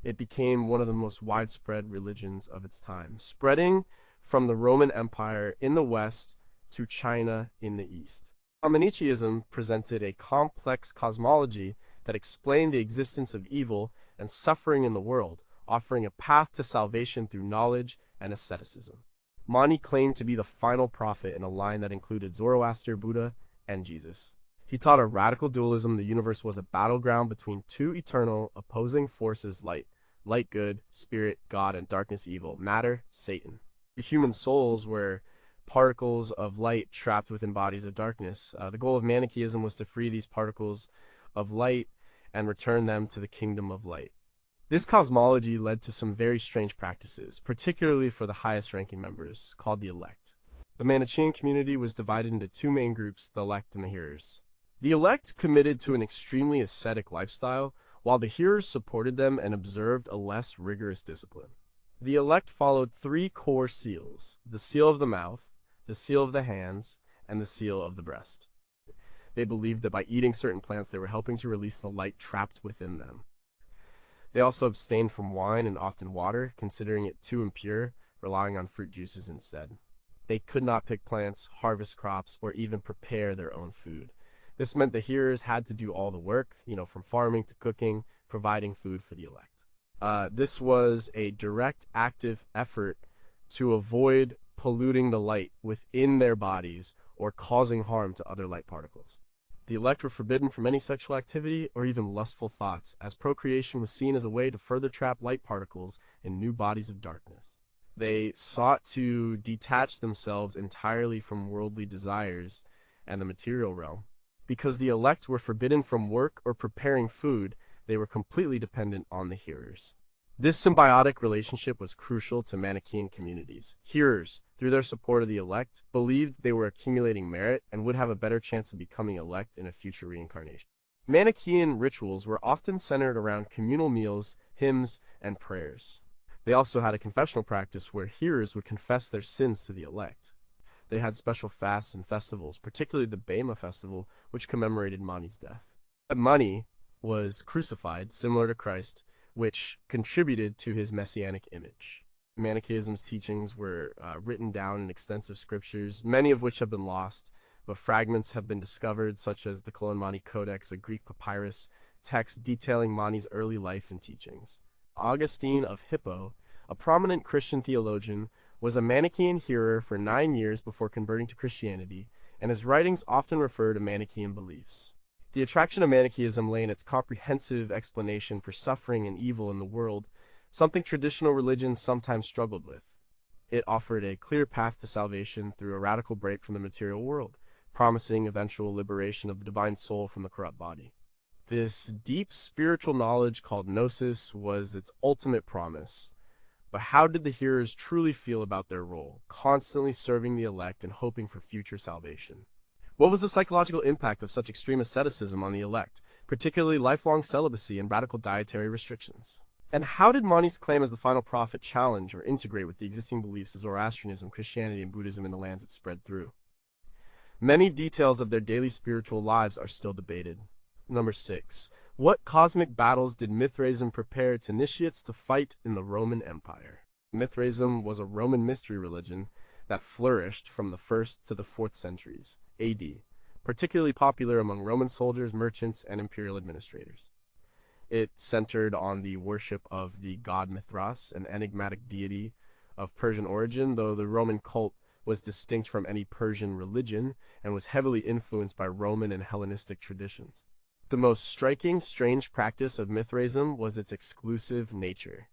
It became one of the most widespread religions of its time, spreading from the Roman Empire in the West to China in the East. Manichaeism presented a complex cosmology that explained the existence of evil and suffering in the world, offering a path to salvation through knowledge and asceticism. Mani claimed to be the final prophet in a line that included Zoroaster, Buddha, and Jesus. He taught a radical dualism. The universe was a battleground between two eternal, opposing forces: light good, spirit, God, and darkness, evil, matter, Satan. Human souls were particles of light trapped within bodies of darkness. The goal of Manichaeism was to free these particles of light and return them to the kingdom of light. This cosmology led to some very strange practices, particularly for the highest-ranking members, called the elect. The Manichaean community was divided into two main groups, the elect and the hearers. The elect committed to an extremely ascetic lifestyle, while the hearers supported them and observed a less rigorous discipline. The elect followed three core seals: the seal of the mouth, the seal of the hands, and the seal of the breast. They believed that by eating certain plants they were helping to release the light trapped within them. They also abstained from wine and often water, considering it too impure, relying on fruit juices instead. They could not pick plants, harvest crops, or even prepare their own food. This meant the hearers had to do all the work, from farming to cooking, providing food for the elect. This was a direct, active effort to avoid polluting the light within their bodies or causing harm to other light particles. The elect were forbidden from any sexual activity or even lustful thoughts, as procreation was seen as a way to further trap light particles in new bodies of darkness. They sought to detach themselves entirely from worldly desires and the material realm. Because the elect were forbidden from work or preparing food, they were completely dependent on the hearers. This symbiotic relationship was crucial to Manichaean communities. Hearers, through their support of the elect, believed they were accumulating merit and would have a better chance of becoming elect in a future reincarnation. Manichaean rituals were often centered around communal meals, hymns, and prayers. They also had a confessional practice where hearers would confess their sins to the elect. They had special fasts and festivals, particularly the Bema festival, which commemorated Mani's death. Mani was crucified, similar to Christ, which contributed to his messianic image. Manichaeism's teachings were written down in extensive scriptures, many of which have been lost, but fragments have been discovered, such as the Koine Mani Codex, a Greek papyrus text detailing Mani's early life and teachings. Augustine of Hippo, a prominent Christian theologian, was a Manichaean hearer for 9 years before converting to Christianity, and his writings often refer to Manichaean beliefs. The attraction of Manichaeism lay in its comprehensive explanation for suffering and evil in the world, something traditional religions sometimes struggled with. It offered a clear path to salvation through a radical break from the material world, promising eventual liberation of the divine soul from the corrupt body. This deep spiritual knowledge called gnosis was its ultimate promise. But how did the hearers truly feel about their role, constantly serving the elect and hoping for future salvation? What was the psychological impact of such extreme asceticism on the elect, particularly lifelong celibacy and radical dietary restrictions? And how did Mani's claim as the final prophet challenge or integrate with the existing beliefs of Zoroastrianism, Christianity, and Buddhism in the lands it spread through? Many details of their daily spiritual lives are still debated. Number 6. What cosmic battles did Mithraism prepare its initiates to fight in the Roman Empire? Mithraism was a Roman mystery religion that flourished from the 1st to the 4th centuries AD, particularly popular among Roman soldiers, merchants, and imperial administrators. It centered on the worship of the god Mithras, an enigmatic deity of Persian origin, though the Roman cult was distinct from any Persian religion and was heavily influenced by Roman and Hellenistic traditions. The most striking, strange practice of Mithraism was its exclusive nature.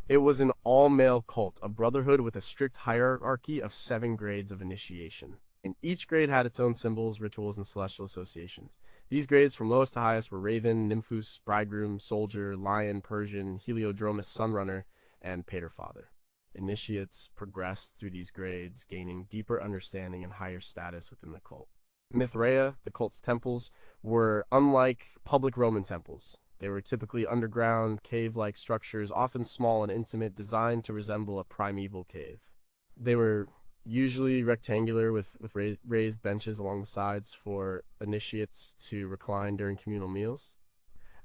It was an all-male cult, a brotherhood with a strict hierarchy of 7 grades of initiation. And each grade had its own symbols, rituals, and celestial associations. These grades from lowest to highest were Raven, Nymphus, Bridegroom, Soldier, Lion, Persian, Heliodromus, Sunrunner, and Paterfather. Initiates progressed through these grades, gaining deeper understanding and higher status within the cult. Mithraea, the cult's temples, were unlike public Roman temples. They were typically underground, cave-like structures, often small and intimate, designed to resemble a primeval cave. They were usually rectangular with raised benches along the sides for initiates to recline during communal meals.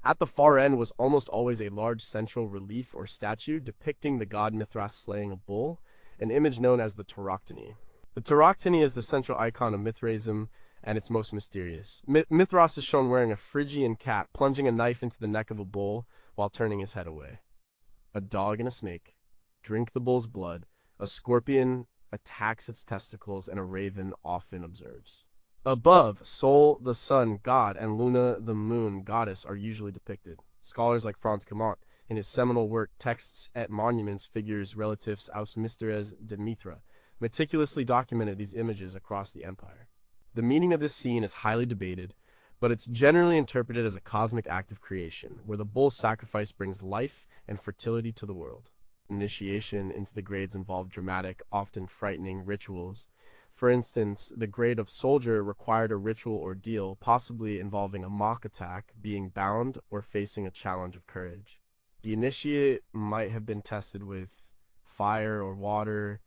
At the far end was almost always a large central relief or statue depicting the god Mithras slaying a bull, an image known as the tauroctony. The Tauroctony is the central icon of Mithraism and its most mysterious. Mithras is shown wearing a Phrygian cap, plunging a knife into the neck of a bull while turning his head away. A dog and a snake drink the bull's blood, a scorpion attacks its testicles, and a raven often observes. Above, Sol, the sun, god, and Luna, the moon, goddess, are usually depicted. Scholars like Franz Clement, in his seminal work Texts et Monuments, figures relatifs aus mysteries de Mithra, meticulously documented these images across the empire. The meaning of this scene is highly debated, but it's generally interpreted as a cosmic act of creation, where the bull's sacrifice brings life and fertility to the world. Initiation into the grades involved dramatic, often frightening rituals. For instance, the grade of soldier required a ritual ordeal, possibly involving a mock attack, being bound, or facing a challenge of courage. The initiate might have been tested with fire or water,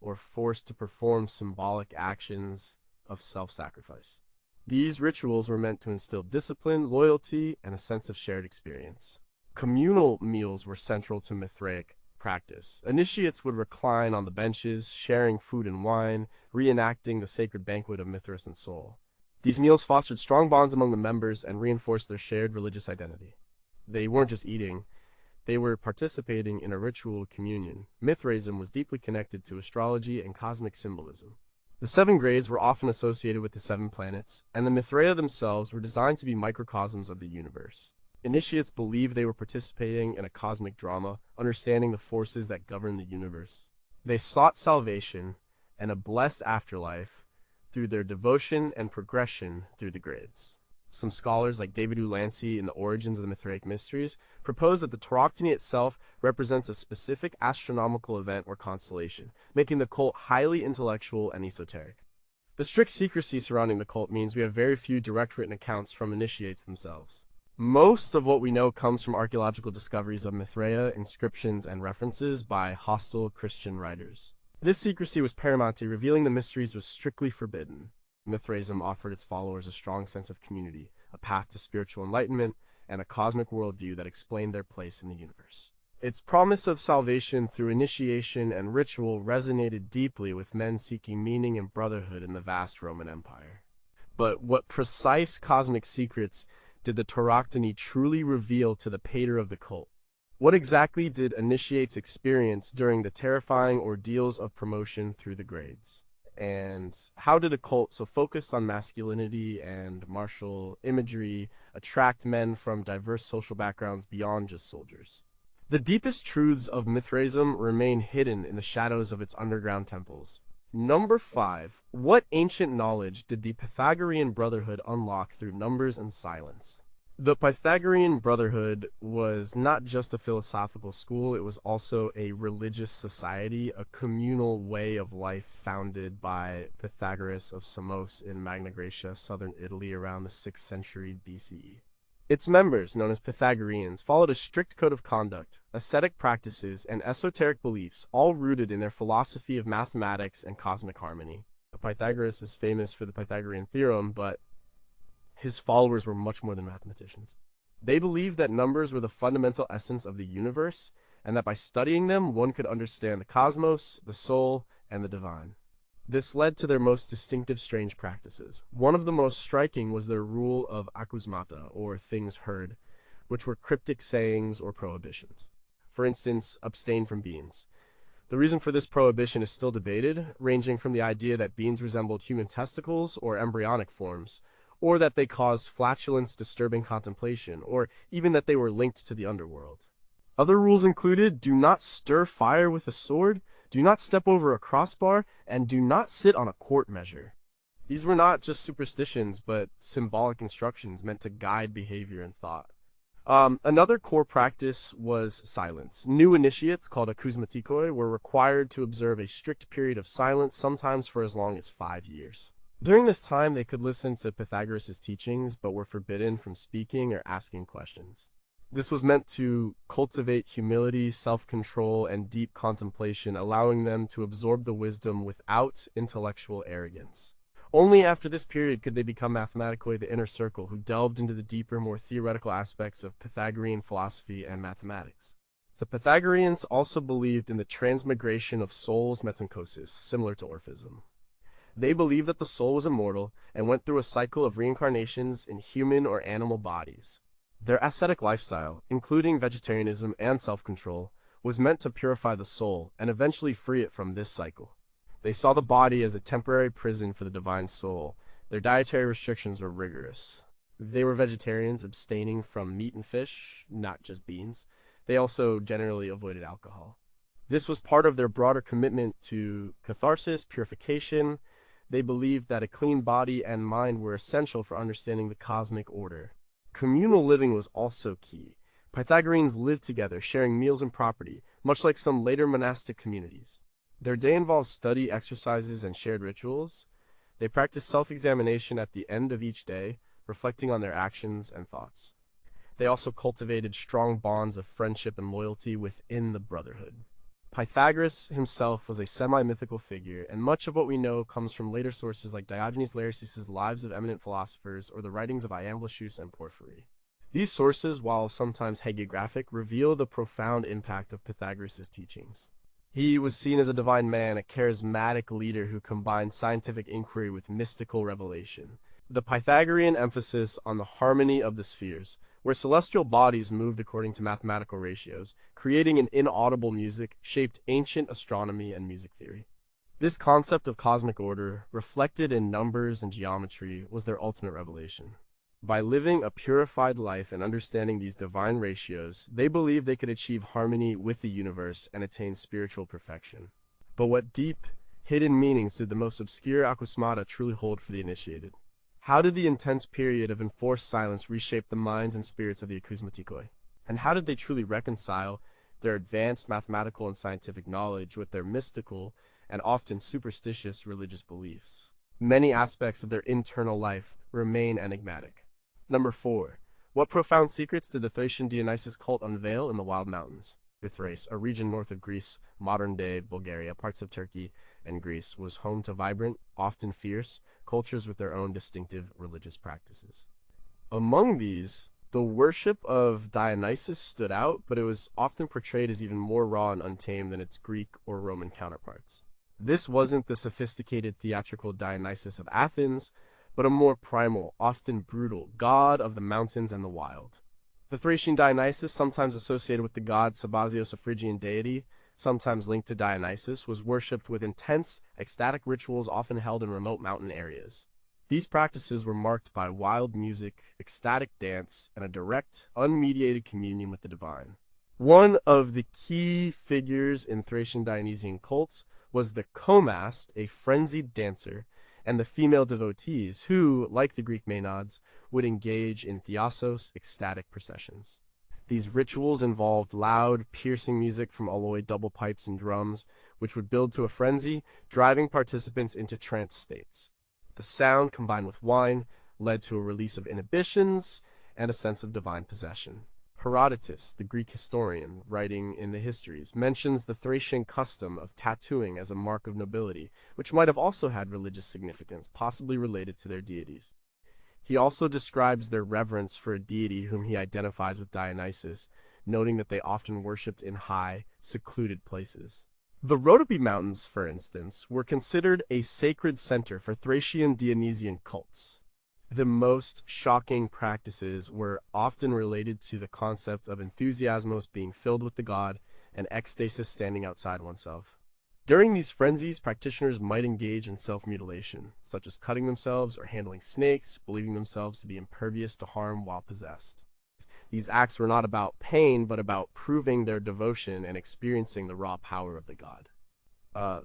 or forced to perform symbolic actions of self-sacrifice. These rituals were meant to instill discipline, loyalty, and a sense of shared experience. Communal meals were central to Mithraic practice. Initiates would recline on the benches, sharing food and wine, reenacting the sacred banquet of Mithras and Sol. These meals fostered strong bonds among the members and reinforced their shared religious identity. They weren't just eating, they were participating in a ritual communion. Mithraism was deeply connected to astrology and cosmic symbolism. The 7 grades were often associated with the 7 planets, and the Mithraea themselves were designed to be microcosms of the universe. Initiates believed they were participating in a cosmic drama, understanding the forces that govern the universe. They sought salvation and a blessed afterlife through their devotion and progression through the grades. Some scholars, like David Ulansey in The Origins of the Mithraic Mysteries, propose that the Tauroctony itself represents a specific astronomical event or constellation, making the cult highly intellectual and esoteric. The strict secrecy surrounding the cult means we have very few direct written accounts from initiates themselves. Most of what we know comes from archaeological discoveries of Mithraea, inscriptions, and references by hostile Christian writers. This secrecy was paramount to revealing the mysteries was strictly forbidden. Mithraism offered its followers a strong sense of community, a path to spiritual enlightenment, and a cosmic worldview that explained their place in the universe. Its promise of salvation through initiation and ritual resonated deeply with men seeking meaning and brotherhood in the vast Roman Empire. But what precise cosmic secrets did the Tauroctony truly reveal to the pater of the cult? What exactly did initiates experience during the terrifying ordeals of promotion through the grades? And how did a cult so focused on masculinity and martial imagery attract men from diverse social backgrounds beyond just soldiers? The deepest truths of Mithraism remain hidden in the shadows of its underground temples. Number 5. What ancient knowledge did the Pythagorean Brotherhood unlock through numbers and silence? The Pythagorean Brotherhood was not just a philosophical school, it was also a religious society, a communal way of life founded by Pythagoras of Samos in Magna Graecia, southern Italy, around the 6th century BCE. Its members, known as Pythagoreans, followed a strict code of conduct, ascetic practices, and esoteric beliefs, all rooted in their philosophy of mathematics and cosmic harmony. Pythagoras is famous for the Pythagorean theorem, but his followers were much more than mathematicians. They believed that numbers were the fundamental essence of the universe, and that by studying them, one could understand the cosmos, the soul, and the divine. This led to their most distinctive strange practices. One of the most striking was their rule of akousmata, or things heard, which were cryptic sayings or prohibitions. For instance, abstain from beans. The reason for this prohibition is still debated, ranging from the idea that beans resembled human testicles or embryonic forms, or that they caused flatulence disturbing contemplation, or even that they were linked to the underworld. Other rules included: do not stir fire with a sword, do not step over a crossbar, and do not sit on a quart measure. These were not just superstitions, but symbolic instructions meant to guide behavior and thought. Another core practice was silence. New initiates, called akousmatikoi, were required to observe a strict period of silence, sometimes for as long as 5 years. During this time, they could listen to Pythagoras' teachings, but were forbidden from speaking or asking questions. This was meant to cultivate humility, self-control, and deep contemplation, allowing them to absorb the wisdom without intellectual arrogance. Only after this period could they become mathematicoi, the inner circle, who delved into the deeper, more theoretical aspects of Pythagorean philosophy and mathematics. The Pythagoreans also believed in the transmigration of souls, metankosis, similar to Orphism. They believed that the soul was immortal and went through a cycle of reincarnations in human or animal bodies. Their ascetic lifestyle, including vegetarianism and self-control, was meant to purify the soul and eventually free it from this cycle. They saw the body as a temporary prison for the divine soul. Their dietary restrictions were rigorous. They were vegetarians, abstaining from meat and fish, not just beans. They also generally avoided alcohol. This was part of their broader commitment to catharsis, purification. They believed that a clean body and mind were essential for understanding the cosmic order. Communal living was also key. Pythagoreans lived together, sharing meals and property, much like some later monastic communities. Their day involved study, exercises, and shared rituals. They practiced self-examination at the end of each day, reflecting on their actions and thoughts. They also cultivated strong bonds of friendship and loyalty within the brotherhood. Pythagoras himself was a semi-mythical figure, and much of what we know comes from later sources like Diogenes Laertius' Lives of Eminent Philosophers or the writings of Iamblichus and Porphyry. These sources, while sometimes hagiographic, reveal the profound impact of Pythagoras' teachings. He was seen as a divine man, a charismatic leader who combined scientific inquiry with mystical revelation. The Pythagorean emphasis on the harmony of the spheres, where celestial bodies moved according to mathematical ratios, creating an inaudible music, shaped ancient astronomy and music theory. This concept of cosmic order, reflected in numbers and geometry, was their ultimate revelation. By living a purified life and understanding these divine ratios, they believed they could achieve harmony with the universe and attain spiritual perfection. But what deep, hidden meanings did the most obscure acousmata truly hold for the initiated? How did the intense period of enforced silence reshape the minds and spirits of the acousmatikoi? And how did they truly reconcile their advanced mathematical and scientific knowledge with their mystical and often superstitious religious beliefs? Many aspects of their internal life remain enigmatic. Number 4. What profound secrets did the Thracian Dionysus cult unveil in the wild mountains? Thrace, a region north of Greece, modern-day Bulgaria, parts of Turkey, and Greece, was home to vibrant, often fierce, cultures with their own distinctive religious practices. Among these, the worship of Dionysus stood out, but it was often portrayed as even more raw and untamed than its Greek or Roman counterparts. This wasn't the sophisticated theatrical Dionysus of Athens, but a more primal, often brutal, god of the mountains and the wild. The Thracian Dionysus, sometimes associated with the god Sabazios, a Phrygian deity, sometimes linked to Dionysus, was worshipped with intense, ecstatic rituals often held in remote mountain areas. These practices were marked by wild music, ecstatic dance, and a direct, unmediated communion with the divine. One of the key figures in Thracian Dionysian cults was the Komast, a frenzied dancer, and the female devotees who, like the Greek Maenads, would engage in theosos, ecstatic processions. These rituals involved loud, piercing music from alloyed double pipes and drums, which would build to a frenzy, driving participants into trance states. The sound, combined with wine, led to a release of inhibitions and a sense of divine possession. Herodotus, the Greek historian, writing in the Histories, mentions the Thracian custom of tattooing as a mark of nobility, which might have also had religious significance, possibly related to their deities. He also describes their reverence for a deity whom he identifies with Dionysus, noting that they often worshipped in high, secluded places. The Rhodope Mountains, for instance, were considered a sacred center for Thracian Dionysian cults. The most shocking practices were often related to the concept of enthusiasmos being filled with the god and ecstasis standing outside oneself. During these frenzies, practitioners might engage in self-mutilation, such as cutting themselves or handling snakes, believing themselves to be impervious to harm while possessed. These acts were not about pain, but about proving their devotion and experiencing the raw power of the god.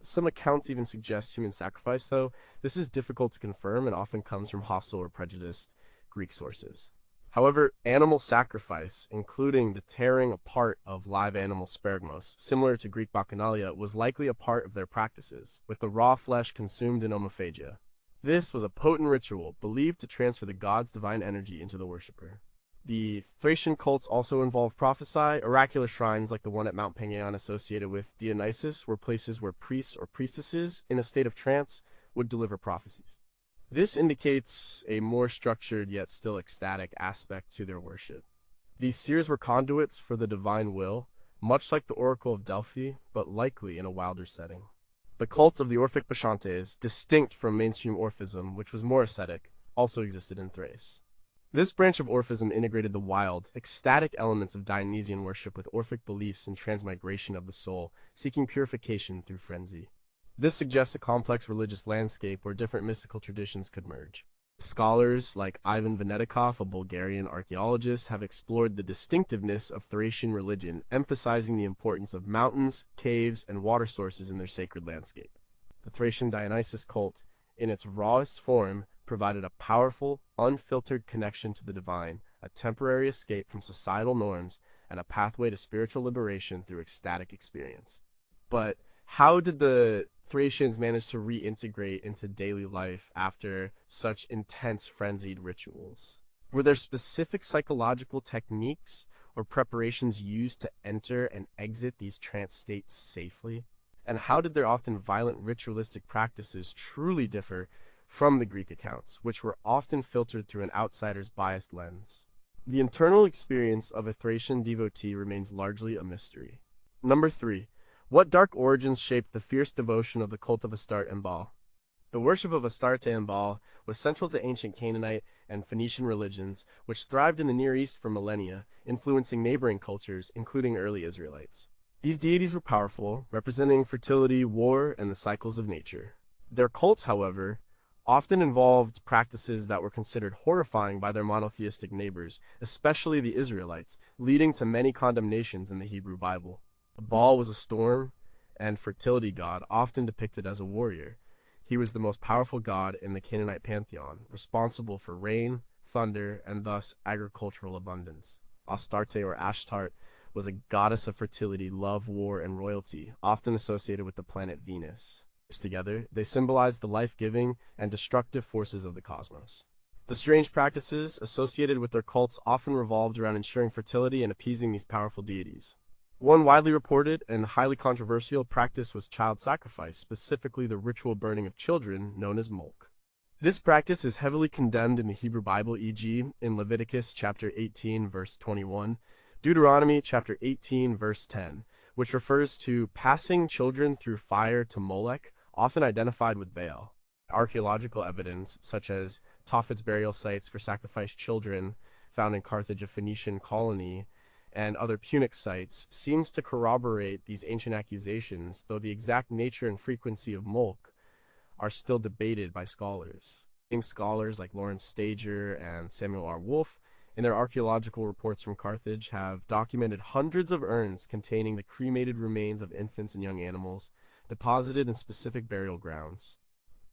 Some accounts even suggest human sacrifice, though this is difficult to confirm and often comes from hostile or prejudiced Greek sources. However, animal sacrifice, including the tearing apart of live animal spergmos, similar to Greek Bacchanalia, was likely a part of their practices, with the raw flesh consumed in omophagia. This was a potent ritual, believed to transfer the god's divine energy into the worshipper. The Thracian cults also involved prophecy. Oracular shrines like the one at Mount Pangaeon associated with Dionysus were places where priests or priestesses, in a state of trance, would deliver prophecies. This indicates a more structured yet still ecstatic aspect to their worship. These seers were conduits for the divine will, much like the Oracle of Delphi, but likely in a wilder setting. The cult of the Orphic Bacchantes, distinct from mainstream Orphism, which was more ascetic, also existed in Thrace. This branch of Orphism integrated the wild, ecstatic elements of Dionysian worship with Orphic beliefs in transmigration of the soul, seeking purification through frenzy. This suggests a complex religious landscape where different mystical traditions could merge. Scholars like Ivan Venetikov, a Bulgarian archaeologist, have explored the distinctiveness of Thracian religion, emphasizing the importance of mountains, caves, and water sources in their sacred landscape. The Thracian Dionysus cult, in its rawest form, provided a powerful, unfiltered connection to the divine, a temporary escape from societal norms, and a pathway to spiritual liberation through ecstatic experience. But how did the Thracians manage to reintegrate into daily life after such intense frenzied rituals? Were there specific psychological techniques or preparations used to enter and exit these trance states safely? And how did their often violent ritualistic practices truly differ from the Greek accounts, which were often filtered through an outsider's biased lens? The internal experience of a Thracian devotee remains largely a mystery. Number 3. What dark origins shaped the fierce devotion of the cult of Astarte and Baal? The worship of Astarte and Baal was central to ancient Canaanite and Phoenician religions, which thrived in the Near East for millennia, influencing neighboring cultures, including early Israelites. These deities were powerful, representing fertility, war, and the cycles of nature. Their cults, however, often involved practices that were considered horrifying by their monotheistic neighbors, especially the Israelites, leading to many condemnations in the Hebrew Bible. Baal was a storm and fertility god, often depicted as a warrior. He was the most powerful god in the Canaanite pantheon, responsible for rain, thunder, and thus agricultural abundance. Astarte or Ashtart was a goddess of fertility, love, war, and royalty, often associated with the planet Venus. Together, they symbolized the life-giving and destructive forces of the cosmos. The strange practices associated with their cults often revolved around ensuring fertility and appeasing these powerful deities. One widely reported and highly controversial practice was child sacrifice, specifically the ritual burning of children, known as mulk. This practice is heavily condemned in the Hebrew Bible, e.g., in Leviticus chapter 18, verse 21, Deuteronomy chapter 18, verse 10, which refers to passing children through fire to Molech, often identified with Baal. Archaeological evidence, such as Tophet's burial sites for sacrificed children found in Carthage, a Phoenician colony, and other Punic sites, seems to corroborate these ancient accusations, though the exact nature and frequency of mulk are still debated by scholars. Scholars like Lawrence Stager and Samuel R. Wolfe, in their archaeological reports from Carthage, have documented hundreds of urns containing the cremated remains of infants and young animals, deposited in specific burial grounds.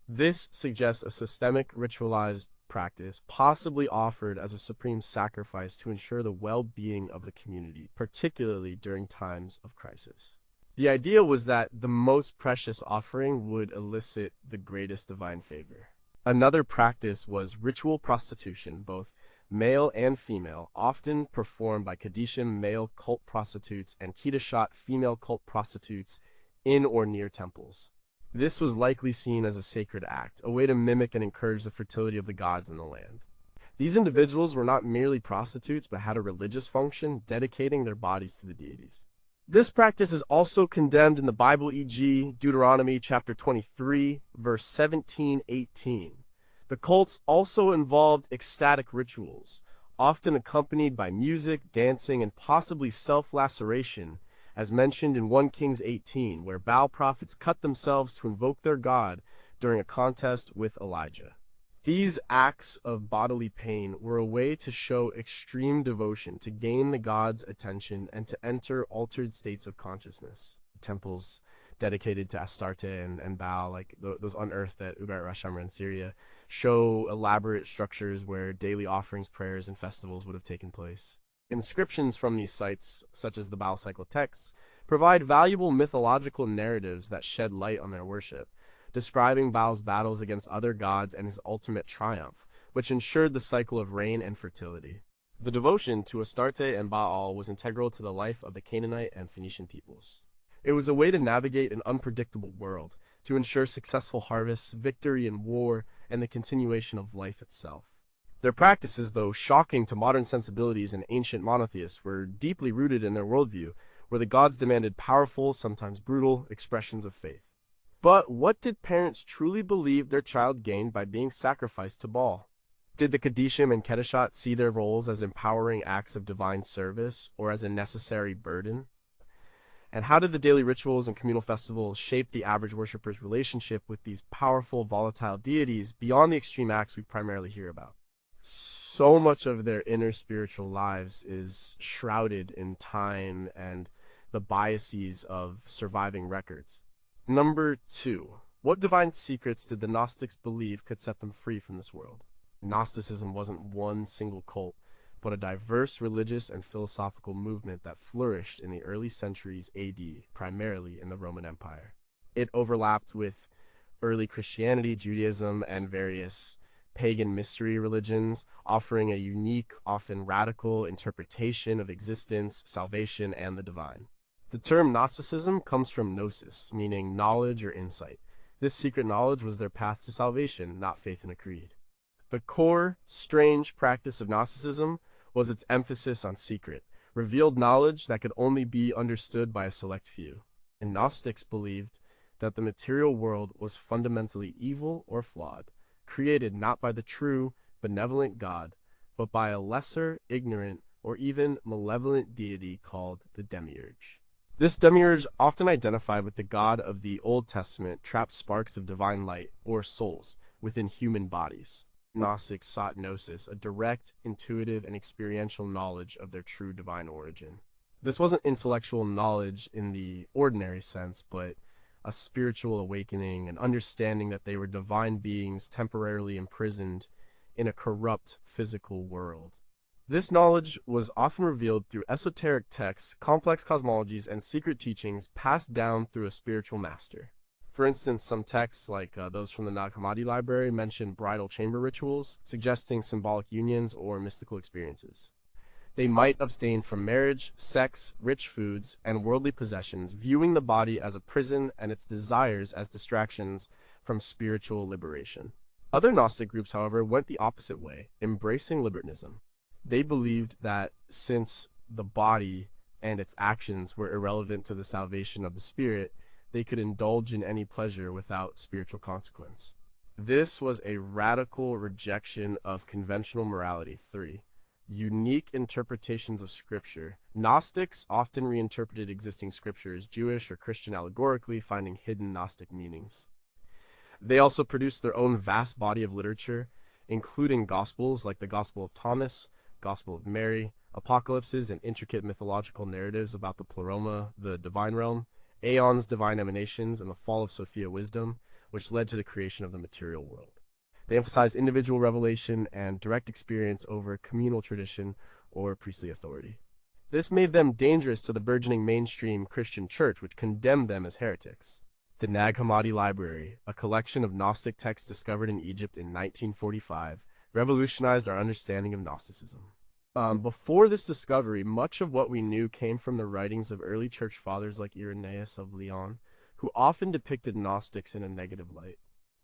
This suggests a systemic, ritualized practice, possibly offered as a supreme sacrifice to ensure the well-being of the community, particularly during times of crisis. The idea was that the most precious offering would elicit the greatest divine favor. Another practice was ritual prostitution, both male and female, often performed by Kadishim male cult prostitutes and Kedushat female cult prostitutes in or near temples. This was likely seen as a sacred act, a way to mimic and encourage the fertility of the gods in the land. These individuals were not merely prostitutes, but had a religious function, dedicating their bodies to the deities. This practice is also condemned in the Bible, e.g., Deuteronomy chapter 23, verse 17-18. The cults also involved ecstatic rituals, often accompanied by music, dancing, and possibly self-laceration, as mentioned in 1 Kings 18, where Baal prophets cut themselves to invoke their god during a contest with Elijah. These acts of bodily pain were a way to show extreme devotion, to gain the god's attention, and to enter altered states of consciousness. Temples dedicated to Astarte and Baal, like those unearthed at Ugarit Rashamra in Syria, show elaborate structures where daily offerings, prayers, and festivals would have taken place. Inscriptions from these sites, such as the Baal cycle texts, provide valuable mythological narratives that shed light on their worship, describing Baal's battles against other gods and his ultimate triumph, which ensured the cycle of rain and fertility. The devotion to Astarte and Baal was integral to the life of the Canaanite and Phoenician peoples. It was a way to navigate an unpredictable world, to ensure successful harvests, victory in war, and the continuation of life itself. Their practices, though shocking to modern sensibilities and ancient monotheists, were deeply rooted in their worldview, where the gods demanded powerful, sometimes brutal, expressions of faith. But what did parents truly believe their child gained by being sacrificed to Baal? Did the Kadishim and Kedishat see their roles as empowering acts of divine service or as a necessary burden? And how did the daily rituals and communal festivals shape the average worshiper's relationship with these powerful, volatile deities beyond the extreme acts we primarily hear about? So much of their inner spiritual lives is shrouded in time and the biases of surviving records. Number 2. What divine secrets did the Gnostics believe could set them free from this world? Gnosticism wasn't one single cult, but a diverse religious and philosophical movement that flourished in the early centuries AD, primarily in the Roman Empire. It overlapped with early Christianity, Judaism, and various pagan mystery religions, offering a unique, often radical interpretation of existence, salvation, and the divine. The term Gnosticism comes from gnosis, meaning knowledge or insight. This secret knowledge was their path to salvation, not faith in a creed. The core, strange practice of Gnosticism was its emphasis on secret, revealed knowledge that could only be understood by a select few. And Gnostics believed that the material world was fundamentally evil or flawed, created not by the true, benevolent God, but by a lesser, ignorant, or even malevolent deity called the Demiurge. This demiurge, often identified with the God of the Old Testament, trapped sparks of divine light, or souls, within human bodies. Gnostics sought gnosis, a direct, intuitive, and experiential knowledge of their true divine origin. This wasn't intellectual knowledge in the ordinary sense, but a spiritual awakening, an understanding that they were divine beings temporarily imprisoned in a corrupt physical world. This knowledge was often revealed through esoteric texts, complex cosmologies, and secret teachings passed down through a spiritual master. For instance, some texts, like those from the Nag Hammadi library, mention bridal chamber rituals, suggesting symbolic unions or mystical experiences. They might abstain from marriage, sex, rich foods, and worldly possessions, viewing the body as a prison and its desires as distractions from spiritual liberation. Other Gnostic groups, however, went the opposite way, embracing libertinism. They believed that since the body and its actions were irrelevant to the salvation of the spirit, they could indulge in any pleasure without spiritual consequence. This was a radical rejection of conventional morality. 3. Unique interpretations of Scripture. Gnostics often reinterpreted existing scriptures, Jewish or Christian allegorically, finding hidden Gnostic meanings. They also produced their own vast body of literature, including Gospels like the Gospel of Thomas, Gospel of Mary, apocalypses, and intricate mythological narratives about the pleroma, the divine realm, Aeon's divine emanations, and the fall of Sophia wisdom, which led to the creation of the material world. They emphasized individual revelation and direct experience over communal tradition or priestly authority. This made them dangerous to the burgeoning mainstream Christian church, which condemned them as heretics. The Nag Hammadi Library, a collection of Gnostic texts discovered in Egypt in 1945, revolutionized our understanding of Gnosticism. Before this discovery, much of what we knew came from the writings of early church fathers like Irenaeus of Lyon, who often depicted Gnostics in a negative light.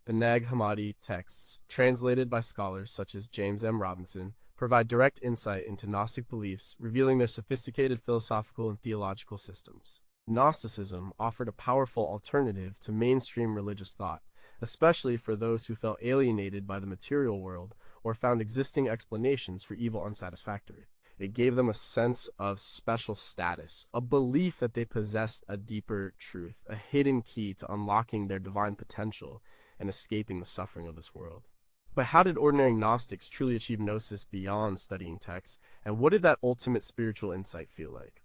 The Nag Hammadi texts, translated by scholars such as James M. Robinson, provide direct insight into Gnostic beliefs, revealing their sophisticated philosophical and theological systems. Gnosticism offered a powerful alternative to mainstream religious thought, especially for those who felt alienated by the material world or found existing explanations for evil unsatisfactory. It gave them a sense of special status, a belief that they possessed a deeper truth, a hidden key to unlocking their divine potential and escaping the suffering of this world. But how did ordinary Gnostics truly achieve gnosis beyond studying texts, and what did that ultimate spiritual insight feel like?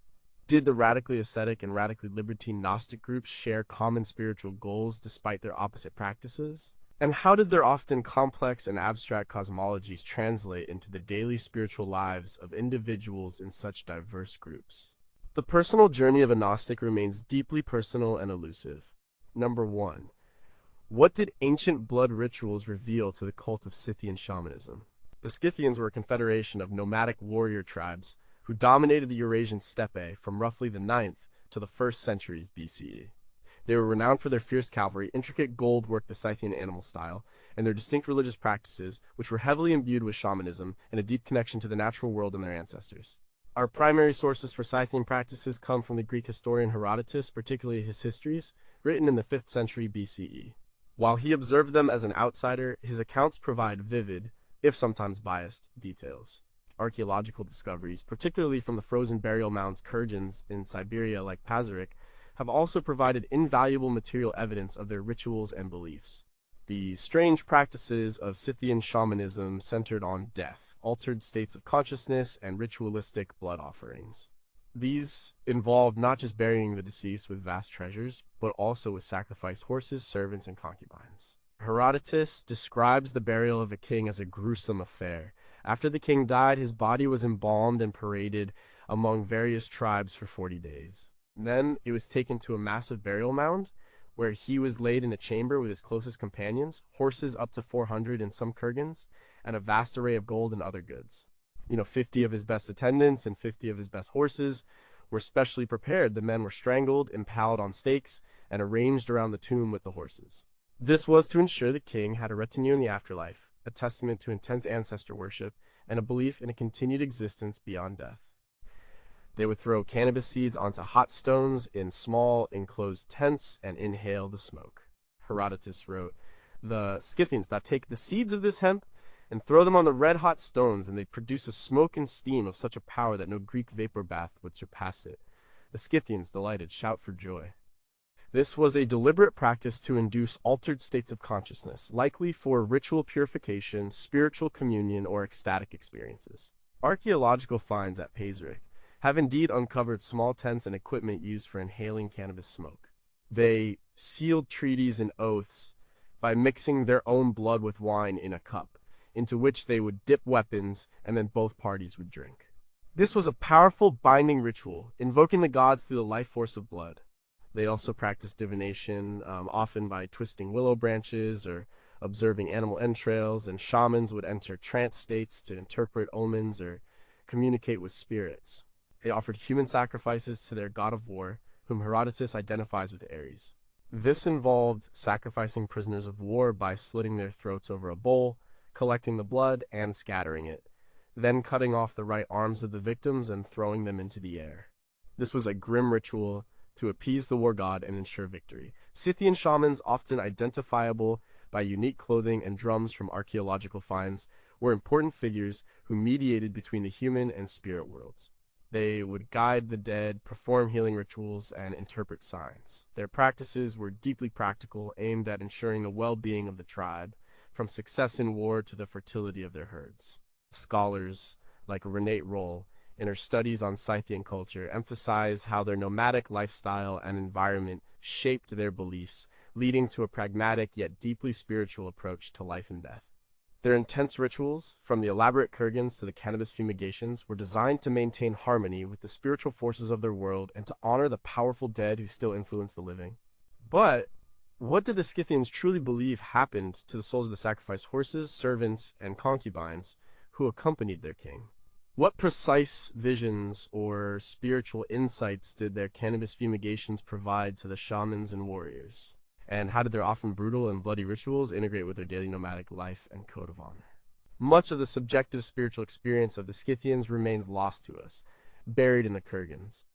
Did the radically ascetic and radically libertine Gnostic groups share common spiritual goals despite their opposite practices? And how did their often complex and abstract cosmologies translate into the daily spiritual lives of individuals in such diverse groups? The personal journey of a Gnostic remains deeply personal and elusive. Number 1. What did ancient blood rituals reveal to the cult of Scythian shamanism? The Scythians were a confederation of nomadic warrior tribes who dominated the Eurasian steppe from roughly the 9th to the 1st centuries BCE. They were renowned for their fierce cavalry, intricate gold work the Scythian animal style, and their distinct religious practices, which were heavily imbued with shamanism and a deep connection to the natural world and their ancestors. Our primary sources for Scythian practices come from the Greek historian Herodotus, particularly his histories, written in the 5th century BCE. While he observed them as an outsider, his accounts provide vivid, if sometimes biased, details. Archaeological discoveries, particularly from the frozen burial mounds Kurgans in Siberia like Pazyryk, have also provided invaluable material evidence of their rituals and beliefs. The strange practices of Scythian shamanism centered on death, altered states of consciousness, and ritualistic blood offerings. These involved not just burying the deceased with vast treasures, but also with sacrificed horses, servants, and concubines. Herodotus describes the burial of a king as a gruesome affair. After the king died, his body was embalmed and paraded among various tribes for 40 days. Then it was taken to a massive burial mound, where he was laid in a chamber with his closest companions, horses up to 400 in some kurgans, and a vast array of gold and other goods. 50 of his best attendants and 50 of his best horses were specially prepared. The men were strangled, impaled on stakes, and arranged around the tomb with the horses. This was to ensure the king had a retinue in the afterlife, a testament to intense ancestor worship, and a belief in a continued existence beyond death. They would throw cannabis seeds onto hot stones in small, enclosed tents and inhale the smoke. Herodotus wrote, "The Scythians that take the seeds of this hemp and throw them on the red-hot stones, and they produce a smoke and steam of such a power that no Greek vapor bath would surpass it. The Scythians, delighted, shout for joy." This was a deliberate practice to induce altered states of consciousness, likely for ritual purification, spiritual communion, or ecstatic experiences. Archaeological finds at Pazyryk have indeed uncovered small tents and equipment used for inhaling cannabis smoke. They sealed treaties and oaths by mixing their own blood with wine in a cup, into which they would dip weapons, and then both parties would drink. This was a powerful binding ritual, invoking the gods through the life force of blood. They also practiced divination, often by twisting willow branches or observing animal entrails, and shamans would enter trance states to interpret omens or communicate with spirits. They offered human sacrifices to their god of war, whom Herodotus identifies with Ares. This involved sacrificing prisoners of war by slitting their throats over a bowl, collecting the blood, and scattering it, then cutting off the right arms of the victims and throwing them into the air. This was a grim ritual to appease the war god and ensure victory. Scythian shamans, often identifiable by unique clothing and drums from archaeological finds, were important figures who mediated between the human and spirit worlds. They would guide the dead, perform healing rituals, and interpret signs. Their practices were deeply practical, aimed at ensuring the well-being of the tribe, from success in war to the fertility of their herds. Scholars like Renate Roll, in her studies on Scythian culture, emphasize how their nomadic lifestyle and environment shaped their beliefs, leading to a pragmatic yet deeply spiritual approach to life and death. Their intense rituals, from the elaborate kurgans to the cannabis fumigations, were designed to maintain harmony with the spiritual forces of their world and to honor the powerful dead who still influence the living. But what did the Scythians truly believe happened to the souls of the sacrificed horses, servants, and concubines who accompanied their king? What precise visions or spiritual insights did their cannabis fumigations provide to the shamans and warriors? And how did their often brutal and bloody rituals integrate with their daily nomadic life and code of honor? Much of the subjective spiritual experience of the Scythians remains lost to us, buried in the kurgans.